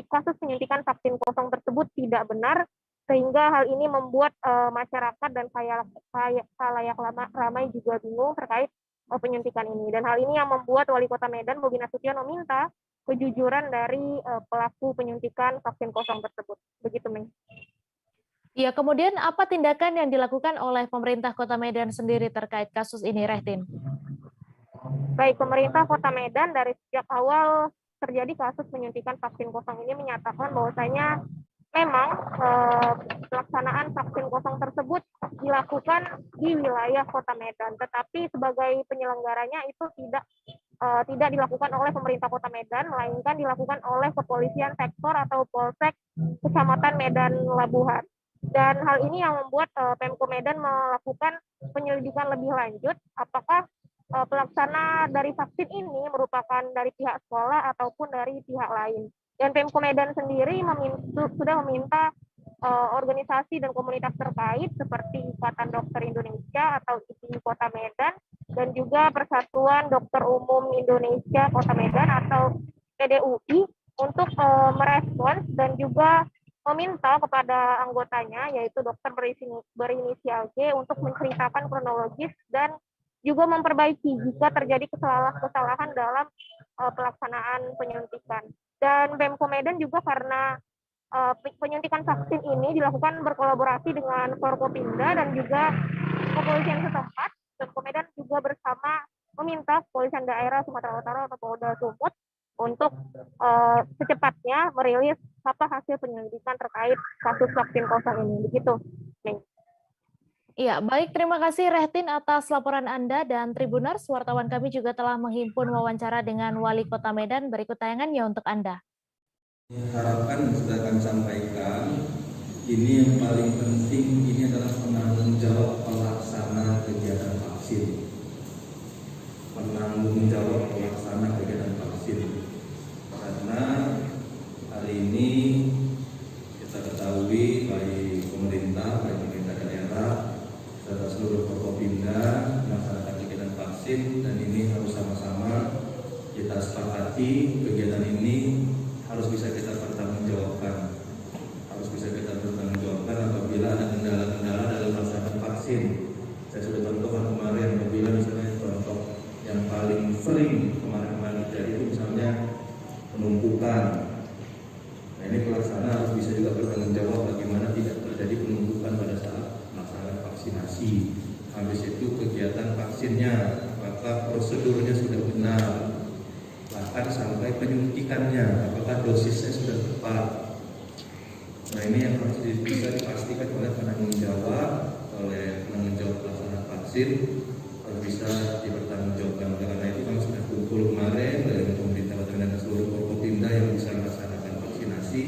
kasus penyuntikan vaksin kosong tersebut tidak benar, sehingga hal ini membuat masyarakat dan khalayak ramai juga bingung terkait penyuntikan ini. Dan hal ini yang membuat Wali Kota Medan Bobi Nasution meminta kejujuran dari pelaku penyuntikan vaksin kosong tersebut. Begitu, Mei. Ya, kemudian apa tindakan yang dilakukan oleh pemerintah Kota Medan sendiri terkait kasus ini, Rehtin? Baik, pemerintah Kota Medan dari sejak awal terjadi kasus penyuntikan vaksin kosong ini menyatakan bahwasanya memang pelaksanaan vaksin kosong tersebut dilakukan di wilayah Kota Medan, tetapi sebagai penyelenggaranya itu tidak dilakukan oleh pemerintah Kota Medan, melainkan dilakukan oleh kepolisian sektor atau Polsek Kecamatan Medan Labuhan. Dan hal ini yang membuat Pemko Medan melakukan penyelidikan lebih lanjut apakah pelaksana dari vaksin ini merupakan dari pihak sekolah ataupun dari pihak lain. Dan Pemko Medan sendiri sudah meminta organisasi dan komunitas terkait seperti Ikatan Dokter Indonesia atau IPI Kota Medan dan juga Persatuan Dokter Umum Indonesia Kota Medan atau PDUI untuk merespons dan juga meminta kepada anggotanya yaitu dokter berinisial G untuk menceritakan kronologis dan juga memperbaiki jika terjadi kesalahan dalam pelaksanaan penyuntikan. Dan Pemko Medan juga karena penyuntikan vaksin ini dilakukan berkolaborasi dengan Forkopimda dan juga kepolisian setempat, Pemko Medan juga bersama meminta kepolisian daerah Sumatera Utara atau Polda Sumut untuk secepatnya merilis apa hasil penyelidikan terkait kasus vaksin kosong ini. Begitu. Iya, baik. Terima kasih Rehtin atas laporan Anda dan Tribuners. Wartawan kami juga telah menghimpun wawancara dengan Wali Kota Medan. Berikut tayangannya untuk Anda. Harapkan sudah kami sampaikan, ini yang paling penting, ini adalah penanggung jawab pelaksana kegiatan vaksin. Penanggung jawab pelaksana kegiatan vaksin. Karena hari ini kita ketahui baik pemerintah daerah serta seluruh Forkopimda melaksanakan kegiatan vaksin, dan ini harus sama-sama kita sepakati kegiatan ini harus bisa kita pertanggungjawabkan. Harus bisa kita pertanggungjawabkan apabila ada kendala-kendala dalam melaksanakan vaksin. Saya sudah contohkan kemarin apabila misalnya contoh yang paling sering kemarin terjadi itu misalnya penumpukan. Nah, ini pelaksana harus bisa juga bertanggung jawab bagaimana tidak terjadi penumpukan pada saat melaksanakan vaksinasi. Habis itu kegiatan vaksinnya, apakah prosedurnya sudah benar, bahkan sampai penyuntikannya, apakah dosisnya sudah tepat. Nah, ini yang harus bisa dipastikan oleh penanggung jawab pelaksanaan vaksin, harus bisa dipertanggungjawabkan. Karena itu kami sudah kumpul kemarin dari pemerintah dan seluruh Forkopimda yang bisa melaksanakan vaksinasi.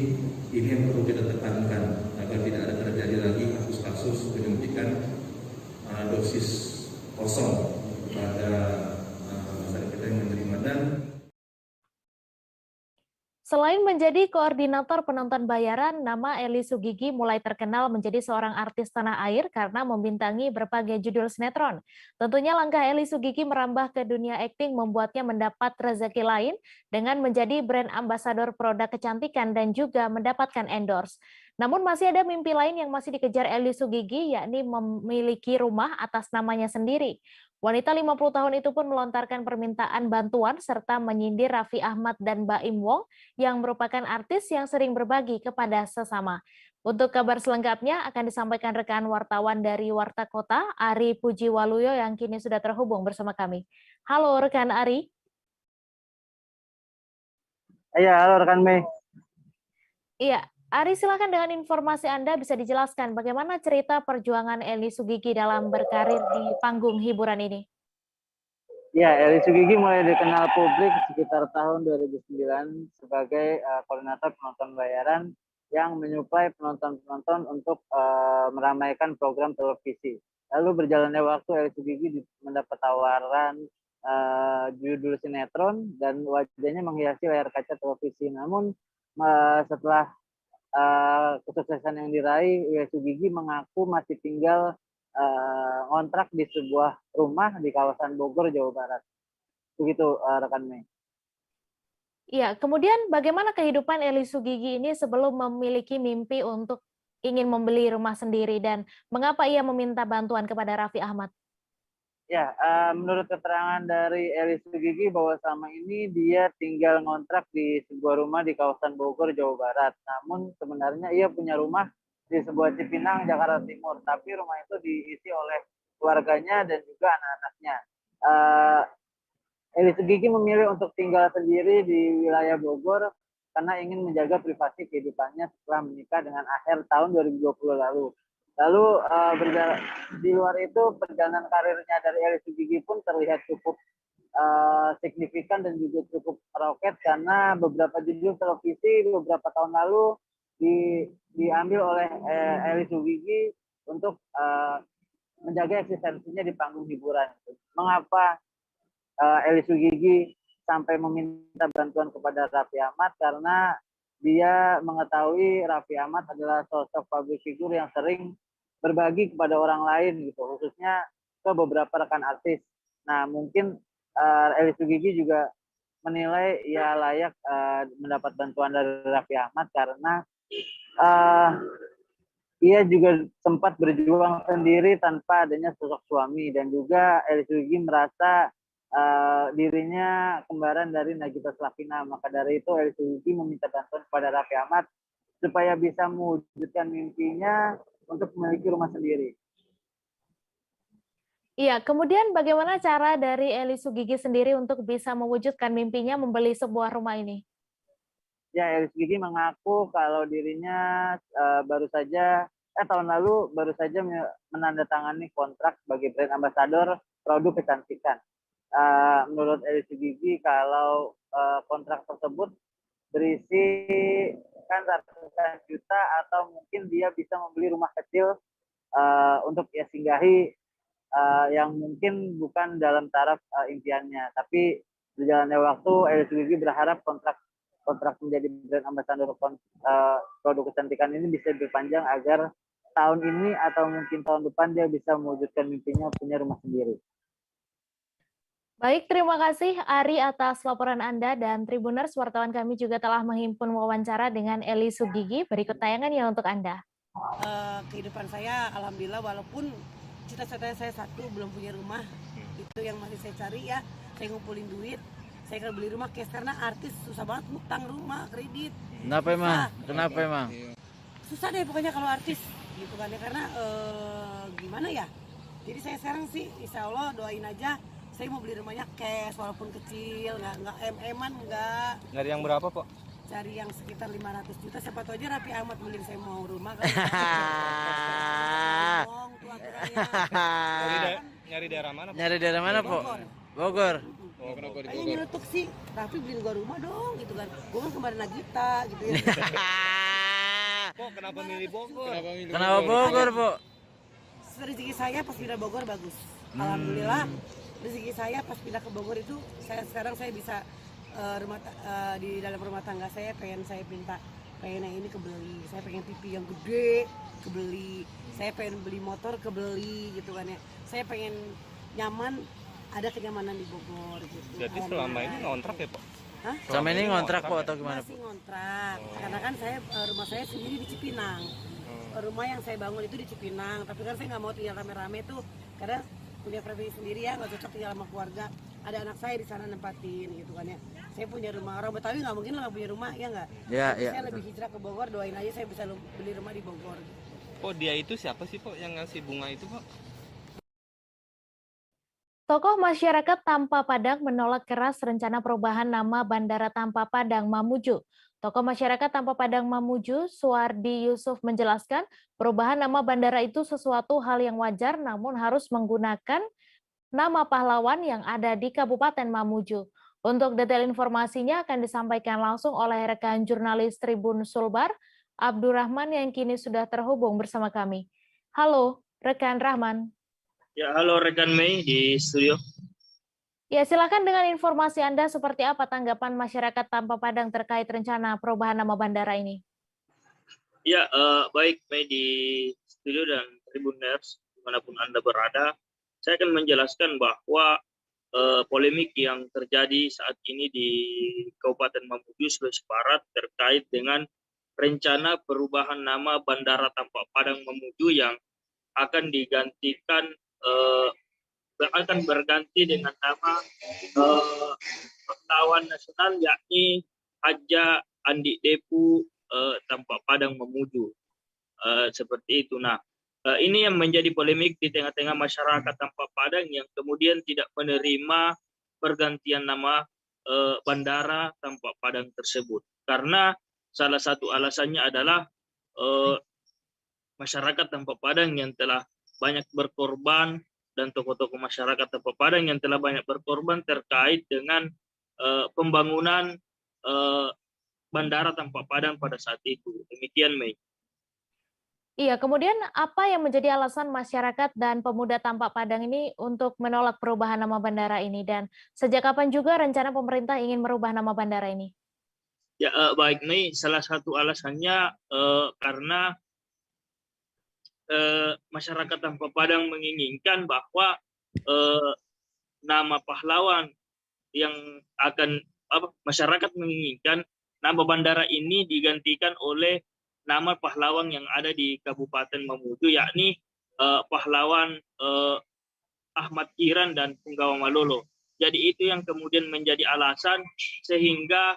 Ini yang perlu kita tekankan agar tidak ada terjadi lagi kasus-kasus penyuntikan dosis kosong kepada masyarakat kita yang menerima. Dan selain menjadi koordinator penonton bayaran, nama Eli Sugigi mulai terkenal menjadi seorang artis tanah air karena membintangi berbagai judul sinetron. Tentunya langkah Eli Sugigi merambah ke dunia akting membuatnya mendapat rezeki lain dengan menjadi brand ambasador produk kecantikan dan juga mendapatkan endorse. Namun masih ada mimpi lain yang masih dikejar Eli Sugigi, yakni memiliki rumah atas namanya sendiri. Wanita 50 tahun itu pun melontarkan permintaan bantuan serta menyindir Raffi Ahmad dan Baim Wong yang merupakan artis yang sering berbagi kepada sesama. Untuk kabar selengkapnya akan disampaikan rekan wartawan dari Warta Kota, Ari Pujiwaluyo yang kini sudah terhubung bersama kami. Halo rekan Ari. Iya, halo rekan Mei. Iya, Ari, silakan dengan informasi Anda bisa dijelaskan bagaimana cerita perjuangan Eli Sugigi dalam berkarir di panggung hiburan ini. Ya, Eli Sugigi mulai dikenal publik sekitar tahun 2009 sebagai koordinator penonton bayaran yang menyuplai penonton-penonton untuk meramaikan program televisi. Lalu berjalannya waktu, Eli Sugigi mendapat tawaran judul sinetron dan wajahnya menghiasi layar kaca televisi. Namun setelah kesuksesan yang diraih, Eli Sugigi mengaku masih tinggal kontrak di sebuah rumah di kawasan Bogor, Jawa Barat. Begitu rekan Mei. Iya, kemudian bagaimana kehidupan Eli Sugigi ini sebelum memiliki mimpi untuk ingin membeli rumah sendiri dan mengapa ia meminta bantuan kepada Raffi Ahmad? Ya, menurut keterangan dari Eli Sugigi bahwa selama ini dia tinggal ngontrak di sebuah rumah di kawasan Bogor, Jawa Barat. Namun sebenarnya ia punya rumah di sebuah Cipinang, Jakarta Timur. Tapi rumah itu diisi oleh keluarganya dan juga anak-anaknya. Eli Sugigi memilih untuk tinggal sendiri di wilayah Bogor karena ingin menjaga privasi kehidupannya setelah menikah dengan akhir tahun 2020 lalu. Lalu di luar itu perjalanan karirnya dari Eli Sugigi pun terlihat cukup signifikan dan juga cukup roket karena beberapa judul televisi beberapa tahun lalu diambil oleh Eli Sugigi untuk menjaga eksistensinya di panggung hiburan. Mengapa Eli Sugigi sampai meminta bantuan kepada Raffi Ahmad? Karena dia mengetahui Raffi Ahmad adalah sosok public figure yang sering berbagi kepada orang lain gitu, khususnya ke beberapa rekan artis. Nah, mungkin Eli Sugigi juga menilai ia layak mendapat bantuan dari Raffi Ahmad karena ia juga sempat berjuang sendiri tanpa adanya sosok suami, dan juga Eli Sugigi merasa dirinya kembaran dari Nagita Slavina. Maka dari itu Eli Sugigi meminta bantuan kepada Raffi Ahmad supaya bisa mewujudkan mimpinya untuk memiliki rumah sendiri. Iya, kemudian bagaimana cara dari Eli Sugigi sendiri untuk bisa mewujudkan mimpinya membeli sebuah rumah ini? Ya, Eli Sugigi mengaku kalau dirinya tahun lalu baru saja menandatangani kontrak sebagai brand ambassador produk kecantikan. Menurut Eli Sugigi, kalau kontrak tersebut berisi kan ratusan juta, atau mungkin dia bisa membeli rumah kecil untuk ia singgahi yang mungkin bukan dalam taraf impiannya. Tapi berjalannya waktu, Eli Sugigi berharap kontrak menjadi brand ambassador produk kecantikan ini bisa diperpanjang agar tahun ini atau mungkin tahun depan dia bisa mewujudkan mimpinya punya rumah sendiri. Baik, terima kasih Ari atas laporan Anda, dan Tribuners, wartawan kami juga telah menghimpun wawancara dengan Eli Sugigi. Berikut tayangannya untuk Anda. Kehidupan saya alhamdulillah, walaupun cita-cita saya satu, belum punya rumah, itu yang masih saya cari ya. Saya ngumpulin duit, saya akan beli rumah cash karena artis susah banget ngutang rumah, kredit. Kenapa emang? Kenapa emang? Susah deh pokoknya kalau artis gitu kan ya, karena gimana ya. Jadi saya sekarang sih insya Allah doain aja saya mau beli rumahnya cash walaupun kecil, nggak MM-an, nggak. Nyari yang berapa, Pak? Cari yang sekitar 500 juta, siapa tahu aja Raffi Ahmad mending saya mau rumah kan. Nyari daerah mana, Pak? Nyari daerah mana, Pak? Bogor. Oh, kenapa di Kayaknya Bogor? nyelutuk sih, Raffi beliin gua rumah dong gitu kan. Gua kan kemarin Nagita gitu ya. Kok kenapa milih Bogor? Kenapa Bogor, Pak? Rezeki saya pas pindah Bogor bagus. Alhamdulillah. Rezeki saya pas pindah ke Bogor itu sekarang saya bisa di dalam rumah tangga saya pengen yang ini kebeli, saya pengen TV yang gede kebeli, saya pengen beli motor kebeli gitu kan ya, saya pengen nyaman, ada kenyamanan di Bogor gitu. Jadi selama ini ngontrak ya, Pak? Hah? Selama ini ngontrak, Pak, atau gimana, Pak? Masih ngontrak, karena kan saya rumah saya sendiri di Cipinang. Rumah yang saya bangun itu di Cipinang, tapi kan saya nggak mau tinggal rame-rame tuh, karena punya pribadi sendiri ya, nggak cocok tinggal sama keluarga. Ada anak saya di sana nempatin gitu kan ya. Saya punya rumah, orang Betawi nggak mungkin nggak punya rumah, ya nggak? Ya, Jadi ya. saya lebih hijrah ke Bogor, doain aja saya bisa beli rumah di Bogor. Oh, dia itu siapa sih, Pak, yang ngasih bunga itu, Pak? Tokoh masyarakat Tampa Padang menolak keras rencana perubahan nama Bandara Tampa Padang Mamuju. Tokoh masyarakat Tampa Padang Mamuju, Suwardi Yusuf, menjelaskan perubahan nama bandara itu sesuatu hal yang wajar, namun harus menggunakan nama pahlawan yang ada di Kabupaten Mamuju. Untuk detail informasinya akan disampaikan langsung oleh rekan jurnalis Tribun Sulbar, Abdurrahman, yang kini sudah terhubung bersama kami. Halo, rekan Rahman. Ya, halo rekan Mei di studio. Ya, silakan dengan informasi Anda, seperti apa tanggapan masyarakat Tampa Padang terkait rencana perubahan nama bandara ini? Ya, baik Mei di studio dan Tribuners, dimanapun Anda berada. Saya akan menjelaskan bahwa polemik yang terjadi saat ini di Kabupaten Mamuju, Sulawesi Barat terkait dengan rencana perubahan nama Bandara Tampa Padang Mamuju yang akan digantikan akan berganti dengan nama pahlawan nasional, yakni Haja Andi Depu Tampa Padang Mamuju, seperti itu. Nah, ini yang menjadi polemik di tengah-tengah masyarakat Tampa Padang yang kemudian tidak menerima pergantian nama bandara Tampak Padang tersebut. Karena salah satu alasannya adalah masyarakat Tampak Padang yang telah banyak berkorban dan tokoh-tokoh masyarakat Tampak Padang yang telah banyak berkorban terkait dengan pembangunan bandara Tampak Padang pada saat itu. Demikian, Mei. Iya, kemudian apa yang menjadi alasan masyarakat dan pemuda Tampak Padang ini untuk menolak perubahan nama bandara ini? Dan sejak kapan juga rencana pemerintah ingin merubah nama bandara ini? Ya, baik, Mei. Salah satu alasannya karena masyarakat Tampak Padang menginginkan bahwa nama pahlawan yang akan masyarakat menginginkan nama bandara ini digantikan oleh nama pahlawan yang ada di Kabupaten Mamuju, yakni pahlawan Ahmad Kiran dan Punggawa Malolo. Jadi itu yang kemudian menjadi alasan sehingga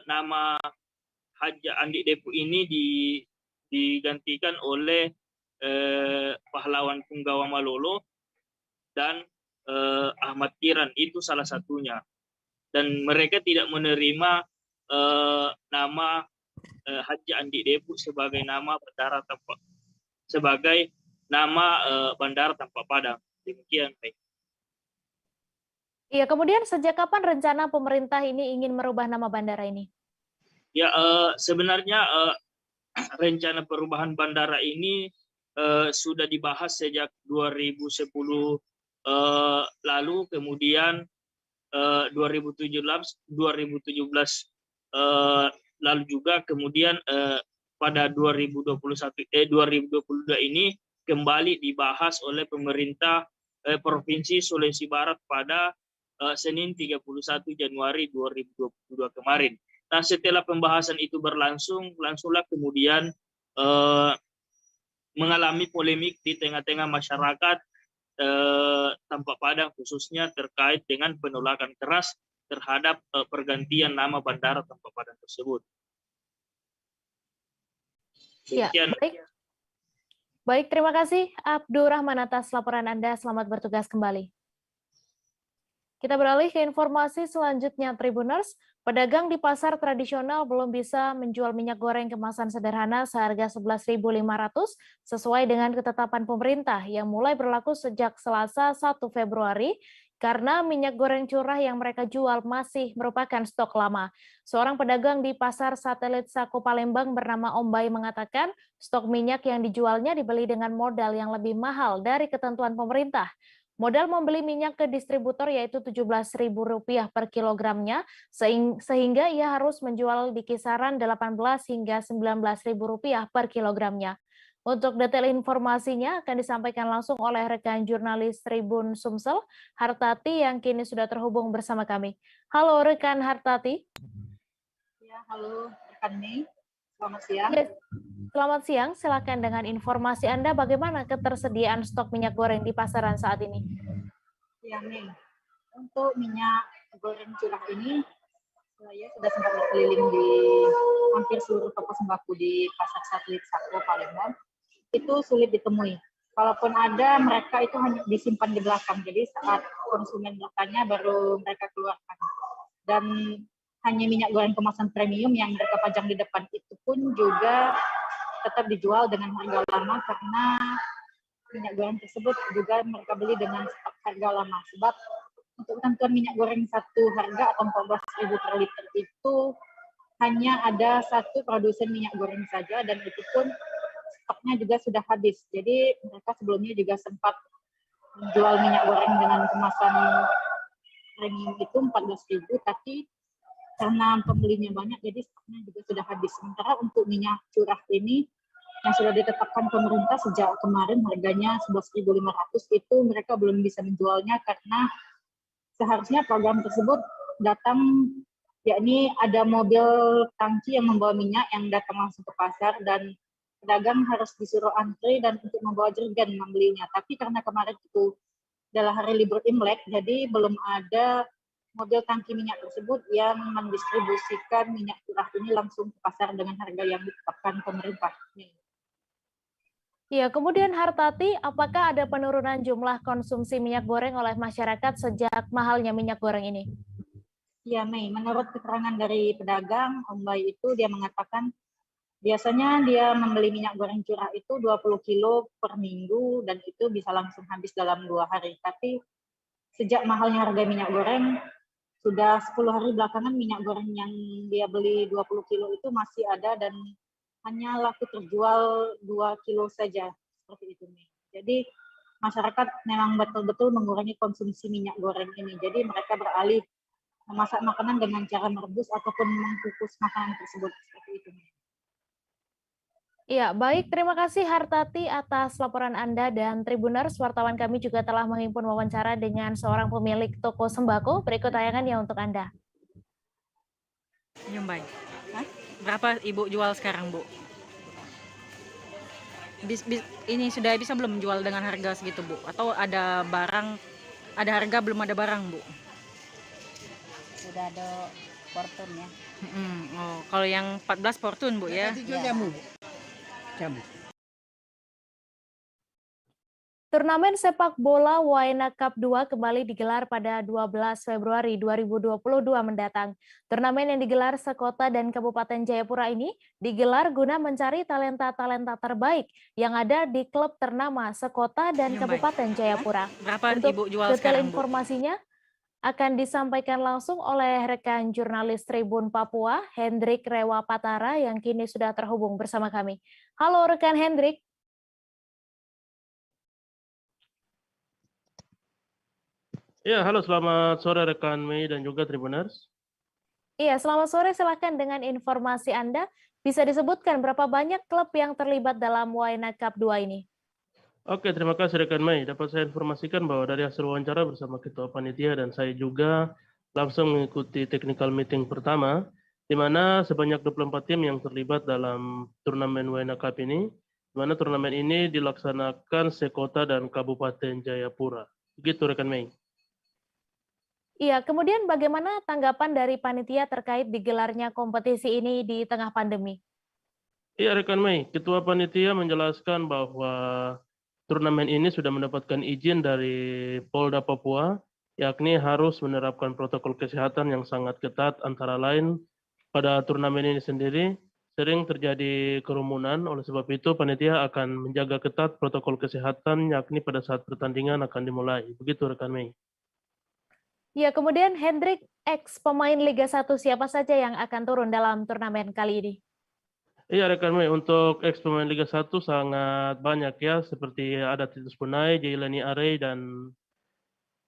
nama Haji Andi Depu ini digantikan oleh pahlawan Punggawa Malolo dan Ahmad Kiran. Itu salah satunya. Dan mereka tidak menerima nama Haji Andi Depu sebagai nama bandara bandara Tampak Padang. Demikian, baik. Iya, kemudian sejak kapan rencana pemerintah ini ingin merubah nama bandara ini? Ya, sebenarnya rencana perubahan bandara ini sudah dibahas sejak 2010 lalu, kemudian 2017 lalu juga, kemudian pada 2022 ini kembali dibahas oleh pemerintah Provinsi Sulawesi Barat pada Senin 31 Januari 2022 kemarin. Nah, setelah pembahasan itu langsunglah kemudian mengalami polemik di tengah-tengah masyarakat Tampak Padang, khususnya terkait dengan penolakan keras terhadap pergantian nama bandara Tampak Padang tersebut. Ya, baik, terima kasih Abdurrahman atas laporan Anda. Selamat bertugas kembali. Kita beralih ke informasi selanjutnya, Tribuners. Pedagang di pasar tradisional belum bisa menjual minyak goreng kemasan sederhana seharga Rp11.500 sesuai dengan ketetapan pemerintah yang mulai berlaku sejak Selasa 1 Februari karena minyak goreng curah yang mereka jual masih merupakan stok lama. Seorang pedagang di pasar satelit Sako Palembang bernama Om Bay mengatakan stok minyak yang dijualnya dibeli dengan modal yang lebih mahal dari ketentuan pemerintah. Modal membeli minyak ke distributor yaitu Rp17.000 per kilogramnya, sehingga ia harus menjual di kisaran Rp18 hingga Rp19.000 per kilogramnya. Untuk detail informasinya akan disampaikan langsung oleh rekan jurnalis Tribun Sumsel, Hartati, yang kini sudah terhubung bersama kami. Halo rekan Hartati. Ya, halo rekan Mei. Selamat siang. Yes. Selamat siang, silakan dengan informasi Anda bagaimana ketersediaan stok minyak goreng di pasaran saat ini. Ya, Mei. Untuk minyak goreng curah ini, saya sudah sempat berkeliling di hampir seluruh toko sembako di pasar satelit Sako Palembang. Itu sulit ditemui. Kalaupun ada, mereka itu hanya disimpan di belakang. Jadi saat konsumen bertanya baru mereka keluarkan. Dan hanya minyak goreng kemasan premium yang mereka pajang di depan itu pun juga tetap dijual dengan harga lama karena minyak goreng tersebut juga mereka beli dengan stok harga lama. Sebab untuk ketentuan minyak goreng satu harga atau 14.000 per liter itu hanya ada satu produsen minyak goreng saja dan itu pun stoknya juga sudah habis. Jadi mereka sebelumnya juga sempat menjual minyak goreng dengan kemasan premium itu 14.000, tapi karena pembelinya banyak, jadi stoknya juga sudah habis. Sementara untuk minyak curah ini yang sudah ditetapkan pemerintah sejak kemarin harganya Rp11.500 itu mereka belum bisa menjualnya karena seharusnya program tersebut datang, yakni ada mobil tangki yang membawa minyak yang datang langsung ke pasar dan pedagang harus disuruh antri dan untuk membawa jerigen membelinya. Tapi karena kemarin itu adalah hari libur Imlek, jadi belum ada mobil tangki minyak tersebut yang mendistribusikan minyak curah ini langsung ke pasar dengan harga yang ditetapkan pemerintah. Ya, kemudian Hartati, apakah ada penurunan jumlah konsumsi minyak goreng oleh masyarakat sejak mahalnya minyak goreng ini? Ya, Mei, menurut keterangan dari pedagang, Om Bayu itu dia mengatakan biasanya dia membeli minyak goreng curah itu 20 kilo per minggu dan itu bisa langsung habis dalam 2 hari. Tapi sejak mahalnya harga minyak goreng, sudah 10 hari belakangan minyak goreng yang dia beli 20 kilo itu masih ada dan hanya laku terjual 2 kilo saja, seperti itu nih. Jadi masyarakat memang betul-betul mengurangi konsumsi minyak goreng ini. Jadi mereka beralih memasak makanan dengan cara merebus ataupun mengukus makanan tersebut, seperti itu nih. Iya, baik. Terima kasih Hartati atas laporan Anda dan Tribuners. Wartawan kami juga telah menghimpun wawancara dengan seorang pemilik toko sembako. Berikut tayangannya untuk Anda. Nyumbang. Berapa Ibu jual sekarang, Bu? Ini sudah bisa belum jual dengan harga segitu, Bu? Atau ada barang, ada harga belum ada barang, Bu? Sudah ada Fortune ya. Oh, kalau yang 14 Fortune, Bu ya? Jamu. Turnamen sepak bola Waena Cup 2 kembali digelar pada 12 Februari 2022 mendatang. Turnamen yang digelar sekota dan Kabupaten Jayapura ini digelar guna mencari talenta-talenta terbaik yang ada di klub ternama sekota dan Kabupaten Jayapura. Berapa Untuk Ibu jual detail sekarang, Bu? informasinya akan disampaikan langsung oleh rekan jurnalis Tribun Papua, Hendrik Rewapatara, yang kini sudah terhubung bersama kami. Halo rekan Hendrik. Ya, halo, selamat sore rekan Mei dan juga Tribuners. Iya, selamat sore. Silakan dengan informasi Anda. Bisa disebutkan berapa banyak klub yang terlibat dalam Waena Cup 2 ini? Oke, terima kasih rekan Mei. Dapat saya informasikan bahwa dari hasil wawancara bersama Ketua Panitia dan saya juga langsung mengikuti technical meeting pertama, di mana sebanyak 24 tim yang terlibat dalam turnamen Waena Cup ini, di mana turnamen ini dilaksanakan sekota dan Kabupaten Jayapura. Begitu rekan Mei. Iya, kemudian bagaimana tanggapan dari panitia terkait digelarnya kompetisi ini di tengah pandemi? Iya rekan Mei, Ketua Panitia menjelaskan bahwa turnamen ini sudah mendapatkan izin dari Polda Papua, yakni harus menerapkan protokol kesehatan yang sangat ketat, antara lain pada turnamen ini sendiri sering terjadi kerumunan, oleh sebab itu panitia akan menjaga ketat protokol kesehatan, yakni pada saat pertandingan akan dimulai. Begitu rekan Mei. Ya, kemudian Hendrik, ex pemain Liga 1 siapa saja yang akan turun dalam turnamen kali ini? Iya rekan Mei, untuk ex pemain Liga 1 sangat banyak ya, seperti ada Titus Punai, Jailani Arey, dan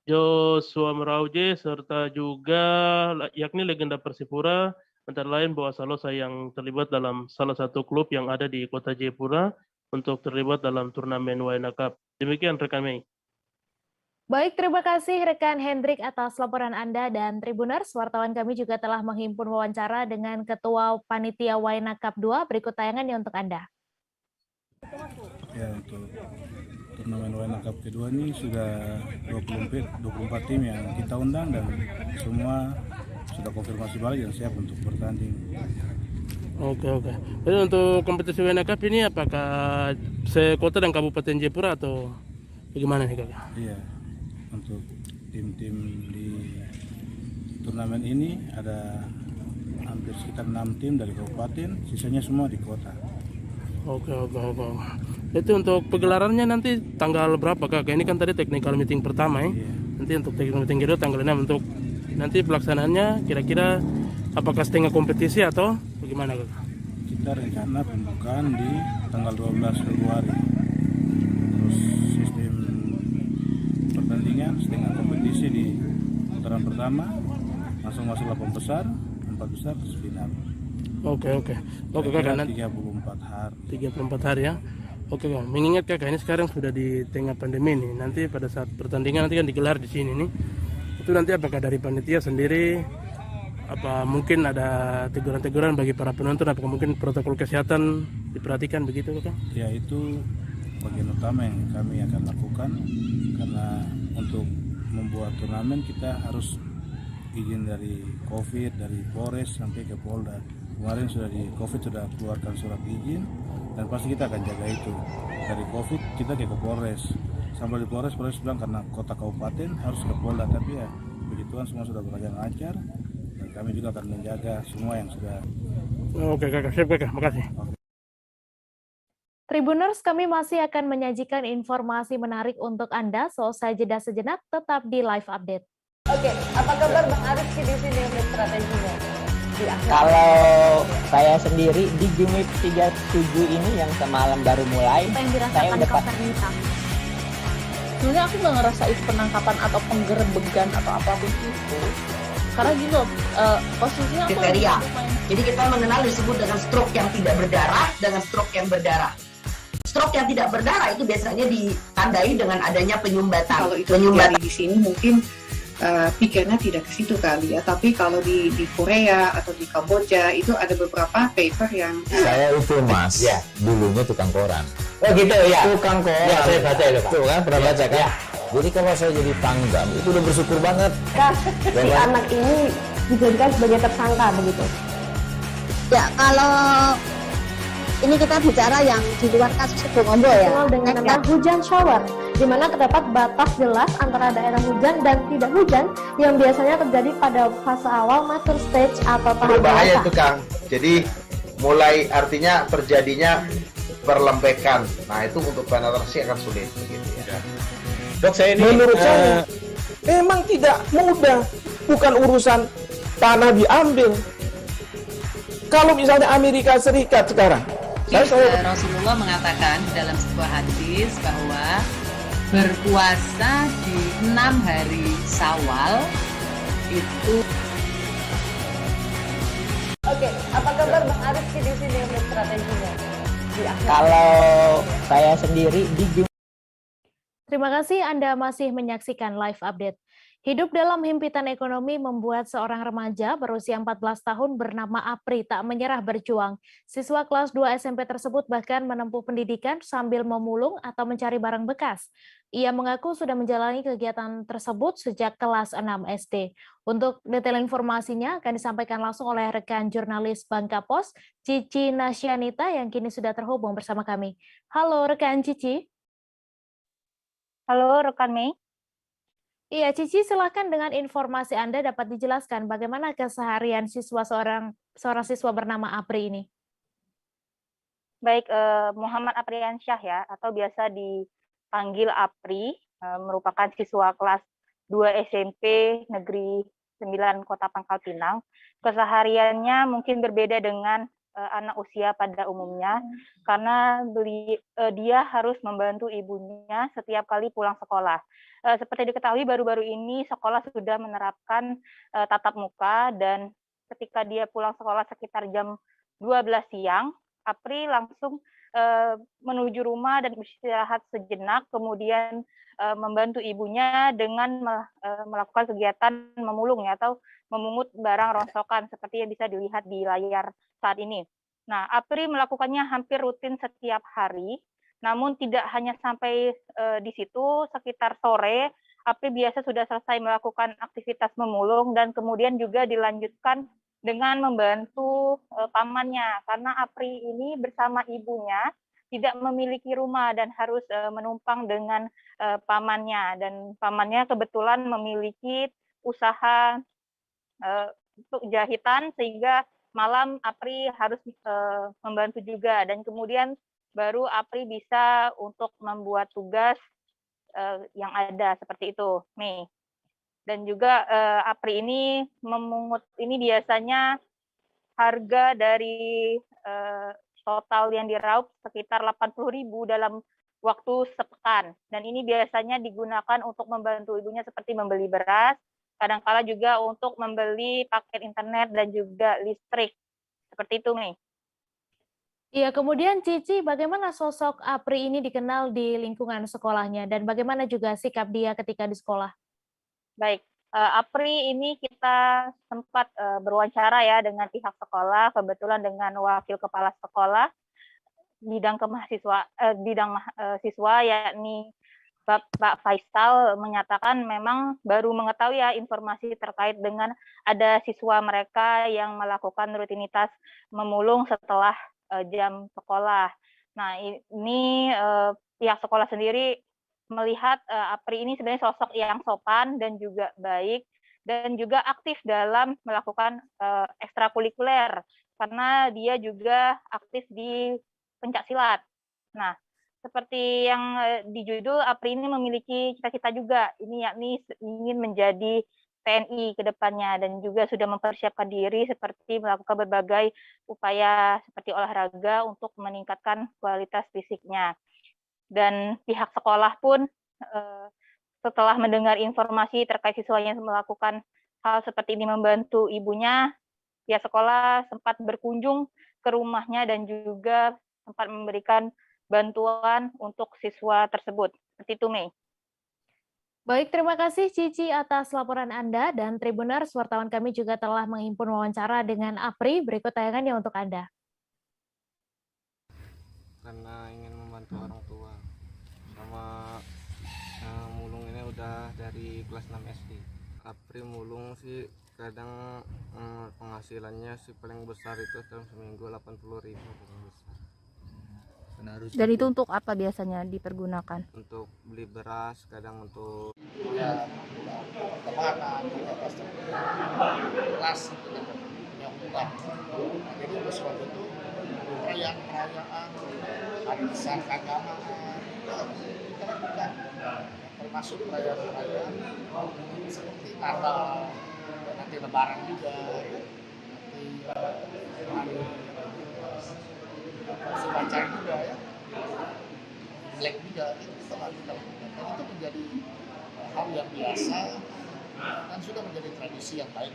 Joshua Merauje, serta juga yakni legenda Persipura, antara lain Boa Salosa yang terlibat dalam salah satu klub yang ada di kota Jayapura untuk terlibat dalam turnamen Waena Cup. Demikian rekan Mei. Baik, terima kasih rekan Hendrik atas laporan Anda dan Tribuners. Wartawan kami juga telah menghimpun wawancara dengan Ketua Panitia Waena Cup 2. Berikut tayangannya untuk Anda. Ya, untuk turnamen Waena Cup kedua ini sudah 24 tim yang kita undang dan semua sudah konfirmasi balik dan siap untuk bertanding. Oke. Jadi untuk kompetisi Waena Cup ini apakah sekota dan Kabupaten Jayapura atau bagaimana nih kakak? Iya, untuk tim-tim di turnamen ini ada hampir sekitar 6 tim dari kabupaten, sisanya semua di kota. Oke. Itu untuk pegelarannya nanti tanggal berapa kakak? Ini kan tadi technical meeting pertama ya. Iya. Nanti untuk technical meeting kedua tanggal 6, untuk nanti pelaksanaannya kira-kira apakah setengah kompetisi atau bagaimana kakak? Kita rencana pembukaan di tanggal 12 Februari. Terus sistem pertandingan setengah kompetisi di putaran pertama, langsung masuk 8 besar, 4 besar terus final. Oke kakak, nanti 34 hari ya. Oke kak, mengingat kakak ini sekarang sudah di tengah pandemi nih, nanti pada saat pertandingan nanti kan digelar di sini nih, itu nanti apakah dari panitia sendiri apa mungkin ada teguran-teguran bagi para penonton, apakah mungkin protokol kesehatan diperhatikan begitu kakak? Ya, itu bagian utama yang kami akan lakukan, karena untuk membuat turnamen kita harus izin dari COVID, dari Polres sampai ke Polda. Kemarin sudah di COVID sudah keluarkan surat izin, dan pasti kita akan jaga itu. Dari COVID kita ke Polres, sampai di Polres bilang karena kota kabupaten harus ke Polda, tapi ya begituan semua sudah berjalan lancar dan kami juga akan menjaga semua yang sudah. Oke, Kakak, siap Kakak, makasih. Tribuners, kami masih akan menyajikan informasi menarik untuk Anda, selesai jeda sejenak, tetap di live update. Oke, apa kabar Bang Arif di sini untuk strateginya? Kalau saya sendiri di Jumip 37 ini yang semalam baru mulai, saya udah Sebenarnya aku nggak ngerasa itu penangkapan atau penggerebegan atau apapun itu. Karena gitu, posisinya aku kriteria. Jadi kita mengenal disebut dengan stroke yang tidak berdarah dengan stroke yang berdarah. Stroke yang tidak berdarah itu biasanya ditandai dengan adanya penyumbatan. Kalau itu terjadi di sini mungkin pikirnya tidak ke situ kali ya, tapi kalau di Korea atau di Kamboja itu ada beberapa paper yang Saya itu Mas, dulunya tukang koran. Oh gitu ya. Tukang koran. Ya, saya baca itu Pak. Tuh kan pernah baca kan? Jadi kalau saya jadi Pangdam itu udah bersyukur banget. Si anak ini dijadikan sebagai tersangka begitu. Ya, kalau ini kita bicara yang di luar kasus Bongombo ya. Dengan nama hujan shower, di mana terdapat batas jelas antara daerah hujan dan tidak hujan yang biasanya terjadi pada fase awal mature stage atau tahap berbahaya dewasa. itu Kang. Jadi mulai artinya terjadinya perlembekan. Nah itu untuk penetrasi akan sulit begitu ya. Dok, saya ini menurut saya memang tidak mudah, bukan urusan tanah diambil. Kalau misalnya Amerika Serikat sekarang, Rasulullah mengatakan dalam sebuah hadis bahwa berpuasa di 6 hari Syawal itu. Oke, apa kabar Bang Arif di sini untuk strateginya? Kalau saya sendiri di Terima kasih Anda masih menyaksikan live update. Hidup dalam himpitan ekonomi membuat seorang remaja berusia 14 tahun bernama Apri tak menyerah berjuang. Siswa kelas 2 SMP tersebut bahkan menempuh pendidikan sambil memulung atau mencari barang bekas. Ia mengaku sudah menjalani kegiatan tersebut sejak kelas 6 SD. Untuk detail informasinya akan disampaikan langsung oleh rekan jurnalis Bangka Pos, Cici Nasyanita yang kini sudah terhubung bersama kami. Halo rekan Cici. Halo rekan Mei. Iya, Cici, silakan dengan informasi Anda dapat dijelaskan bagaimana keseharian seorang siswa bernama Apri ini. Baik, Muhammad Apriansyah ya, atau biasa dipanggil Apri, merupakan siswa kelas 2 SMP Negeri 9 Kota Pangkal Pinang. Kesehariannya mungkin berbeda dengan anak usia pada umumnya, karena dia harus membantu ibunya setiap kali pulang sekolah. Seperti diketahui baru-baru ini sekolah sudah menerapkan tatap muka, dan ketika dia pulang sekolah sekitar jam 12 siang, Apri langsung menuju rumah dan beristirahat sejenak, kemudian membantu ibunya dengan melakukan kegiatan memulung ya, atau memungut barang rongsokan seperti yang bisa dilihat di layar saat ini. Nah, Apri melakukannya hampir rutin setiap hari, namun tidak hanya sampai di situ. Sekitar sore, Apri biasa sudah selesai melakukan aktivitas memulung dan kemudian juga dilanjutkan dengan membantu pamannya, karena Apri ini bersama ibunya tidak memiliki rumah dan harus menumpang dengan pamannya, dan pamannya kebetulan memiliki usaha untuk jahitan, sehingga malam Apri harus membantu juga, dan kemudian baru Apri bisa untuk membuat tugas yang ada seperti itu, Mei. Dan juga Apri ini memungut, ini biasanya harga dari total yang diraup sekitar 80.000 dalam waktu sepekan, dan ini biasanya digunakan untuk membantu ibunya seperti membeli beras, kadang-kala juga untuk membeli paket internet dan juga listrik. Seperti itu, Mei. Iya, kemudian Cici, bagaimana sosok Apri ini dikenal di lingkungan sekolahnya dan bagaimana juga sikap dia ketika di sekolah? Baik, Apri ini kita sempat berwawancara ya dengan pihak sekolah, kebetulan dengan wakil kepala sekolah bidang siswa yakni Pak Faisal, menyatakan memang baru mengetahui ya informasi terkait dengan ada siswa mereka yang melakukan rutinitas memulung setelah jam sekolah. Nah, ini pihak sekolah sendiri melihat Apri ini sebenarnya sosok yang sopan dan juga baik dan juga aktif dalam melakukan ekstrakurikuler karena dia juga aktif di pencaksilat. Nah, seperti yang di judul, Apri ini memiliki cita-cita juga, ini yakni ingin menjadi TNI ke depannya dan juga sudah mempersiapkan diri seperti melakukan berbagai upaya seperti olahraga untuk meningkatkan kualitas fisiknya. Dan pihak sekolah pun setelah mendengar informasi terkait siswanya melakukan hal seperti ini membantu ibunya, pihak sekolah sempat berkunjung ke rumahnya dan juga sempat memberikan bantuan untuk siswa tersebut. Seperti itu, Mei. Baik, terima kasih Cici atas laporan Anda, dan Tribuners, wartawan kami juga telah menghimpun wawancara dengan Apri. Berikut tayangannya untuk Anda. Karena ingin membantu orang tua, sama mulung ini udah dari kelas 6 SD. Apri mulung sih kadang penghasilannya sih paling besar itu dalam seminggu 80.000 paling besar. Dan itu untuk apa biasanya dipergunakan? Untuk beli beras, kadang untuk ya pertemanan, kelas itu kan punya hutang. Nah, jadi oleh sebab itu perayaan hari besar keagamaan kita lakukan, termasuk perayaan seperti Natal, nanti Lebaran juga, nanti hari baca juga ya, Black juga itu telah kita lakukan. Dan itu menjadi hal yang biasa dan sudah menjadi tradisi yang baik.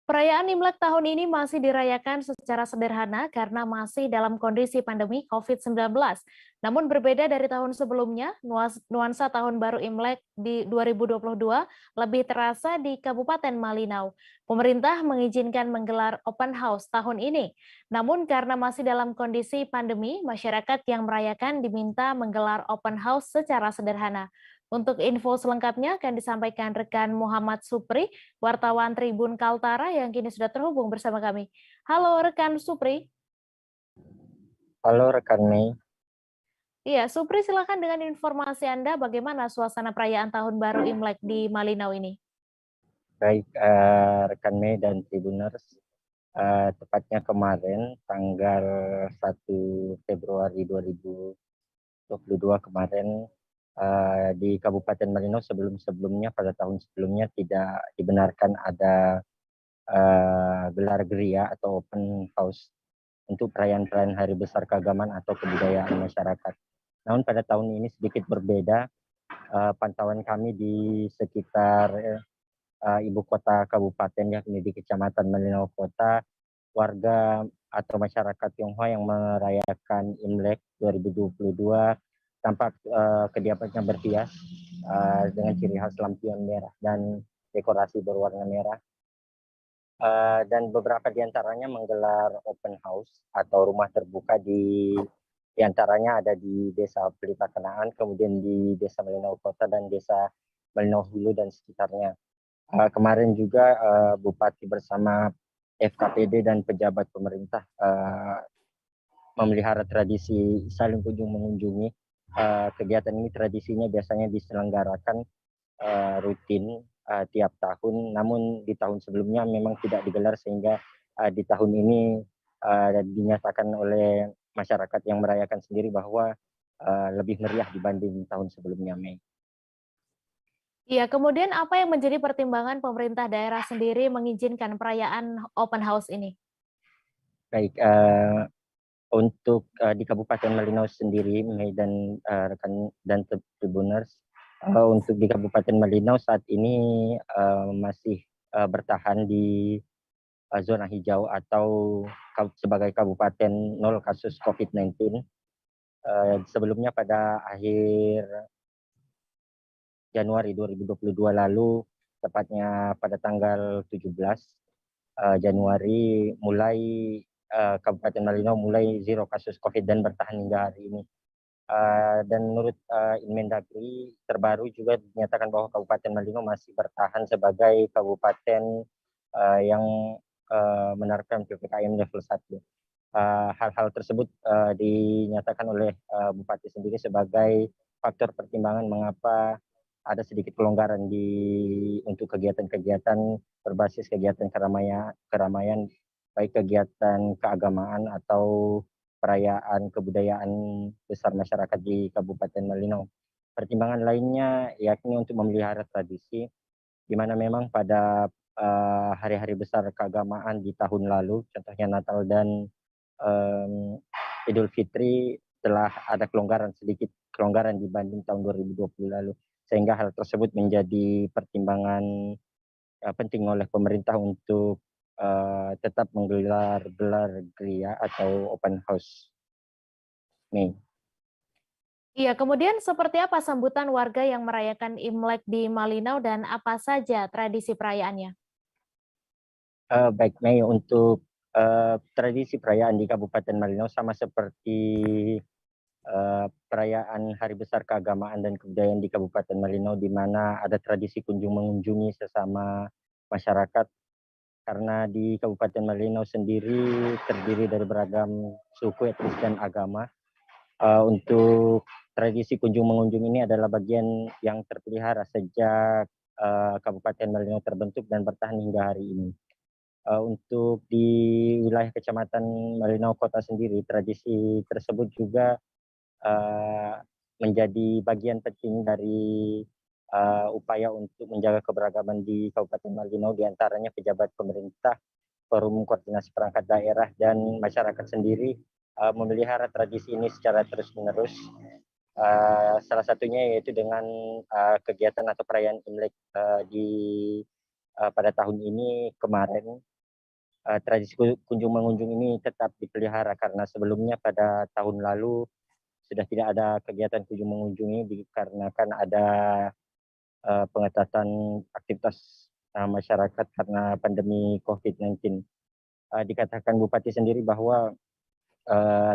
Perayaan Imlek tahun ini masih dirayakan secara sederhana karena masih dalam kondisi pandemi COVID-19. Namun berbeda dari tahun sebelumnya, nuansa tahun baru Imlek di 2022 lebih terasa di Kabupaten Malinau. Pemerintah mengizinkan menggelar open house tahun ini. Namun karena masih dalam kondisi pandemi, masyarakat yang merayakan diminta menggelar open house secara sederhana. Untuk info selengkapnya akan disampaikan rekan Muhammad Supri, wartawan Tribun Kaltara yang kini sudah terhubung bersama kami. Halo rekan Supri. Halo rekan Mei. Iya, Supri silakan dengan informasi Anda bagaimana suasana perayaan Tahun Baru Imlek di Malinau ini. Baik, rekan Mei dan Tribuners, tepatnya kemarin tanggal 1 Februari 2022 kemarin, di Kabupaten Malinau sebelumnya pada tahun sebelumnya tidak dibenarkan ada gelar geria atau open house untuk perayaan-perayaan Hari Besar Keagamaan atau kebudayaan masyarakat. Namun pada tahun ini sedikit berbeda. Pantauan kami di sekitar ibu kota kabupaten, yakni di Kecamatan Malinau Kota, warga atau masyarakat Tionghoa yang merayakan Imlek 2022 tampak kediamannya berhias dengan ciri khas lampion merah dan dekorasi berwarna merah. Dan beberapa di antaranya menggelar open house atau rumah terbuka di antaranya ada di Desa Pelita Kenaan, kemudian di Desa Malinau Kota dan Desa Malinau Hulu dan sekitarnya. Kemarin juga Bupati bersama FKPD dan pejabat pemerintah memelihara tradisi saling kunjung mengunjungi. Kegiatan ini tradisinya biasanya diselenggarakan rutin tiap tahun, namun di tahun sebelumnya memang tidak digelar sehingga di tahun ini dinyatakan oleh masyarakat yang merayakan sendiri bahwa lebih meriah dibanding tahun sebelumnya, Mei. Iya, kemudian apa yang menjadi pertimbangan pemerintah daerah sendiri mengizinkan perayaan open house ini? Baik, untuk di Kabupaten Malinau sendiri, Mei dan rekan dan Tribuners, untuk di Kabupaten Malinau saat ini masih bertahan di zona hijau atau sebagai kabupaten 0 kasus COVID-19. Sebelumnya pada akhir Januari 2022 lalu, tepatnya pada tanggal 17 Januari, mulai Kabupaten Malinau mulai 0 kasus COVID dan bertahan hingga hari ini. Dan menurut Inmendagri terbaru juga dinyatakan bahwa Kabupaten Malinau masih bertahan sebagai kabupaten yang menerapkan PPKM level 1. hal-hal tersebut dinyatakan oleh Bupati sendiri sebagai faktor pertimbangan mengapa ada sedikit kelonggaran untuk kegiatan-kegiatan berbasis kegiatan keramaian baik kegiatan keagamaan atau perayaan kebudayaan besar masyarakat di Kabupaten Malinau. Pertimbangan lainnya yakni untuk memelihara tradisi, di mana memang pada hari-hari besar keagamaan di tahun lalu, contohnya Natal dan Idul Fitri, telah ada sedikit kelonggaran dibanding tahun 2020 lalu. Sehingga hal tersebut menjadi pertimbangan penting oleh pemerintah untuk tetap menggelar geria atau open house. Nih. Iya, kemudian seperti apa sambutan warga yang merayakan Imlek di Malinau dan apa saja tradisi perayaannya? Baik, Mei, untuk tradisi perayaan di Kabupaten Malinau sama seperti perayaan Hari Besar Keagamaan dan Kebudayaan di Kabupaten Malinau, di mana ada tradisi kunjung mengunjungi sesama masyarakat, karena di Kabupaten Malinau sendiri terdiri dari beragam suku, etnis, dan agama. Untuk tradisi kunjung mengunjung ini adalah bagian yang terpelihara sejak Kabupaten Malinau terbentuk dan bertahan hingga hari ini. Untuk di wilayah Kecamatan Malinau Kota sendiri, tradisi tersebut juga menjadi bagian penting dari upaya untuk menjaga keberagaman di Kabupaten Malinau, diantaranya pejabat pemerintah, forum koordinasi perangkat daerah, dan masyarakat sendiri memelihara tradisi ini secara terus-menerus. Salah satunya yaitu dengan kegiatan atau perayaan Imlek pada tahun ini kemarin. Tradisi kunjung mengunjung ini tetap dipelihara karena sebelumnya pada tahun lalu sudah tidak ada kegiatan kunjung mengunjung ini dikarenakan ada pengetatan aktivitas masyarakat karena pandemi COVID-19. Dikatakan Bupati sendiri bahwa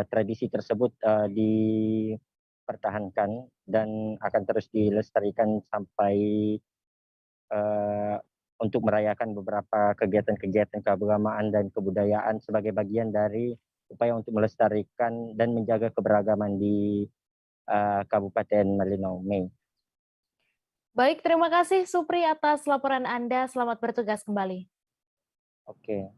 tradisi tersebut dipertahankan dan akan terus dilestarikan sampai untuk merayakan beberapa kegiatan-kegiatan keagamaan dan kebudayaan sebagai bagian dari upaya untuk melestarikan dan menjaga keberagaman di Kabupaten Malinau. Mei. Baik, terima kasih Supri atas laporan Anda. Selamat bertugas kembali. Oke.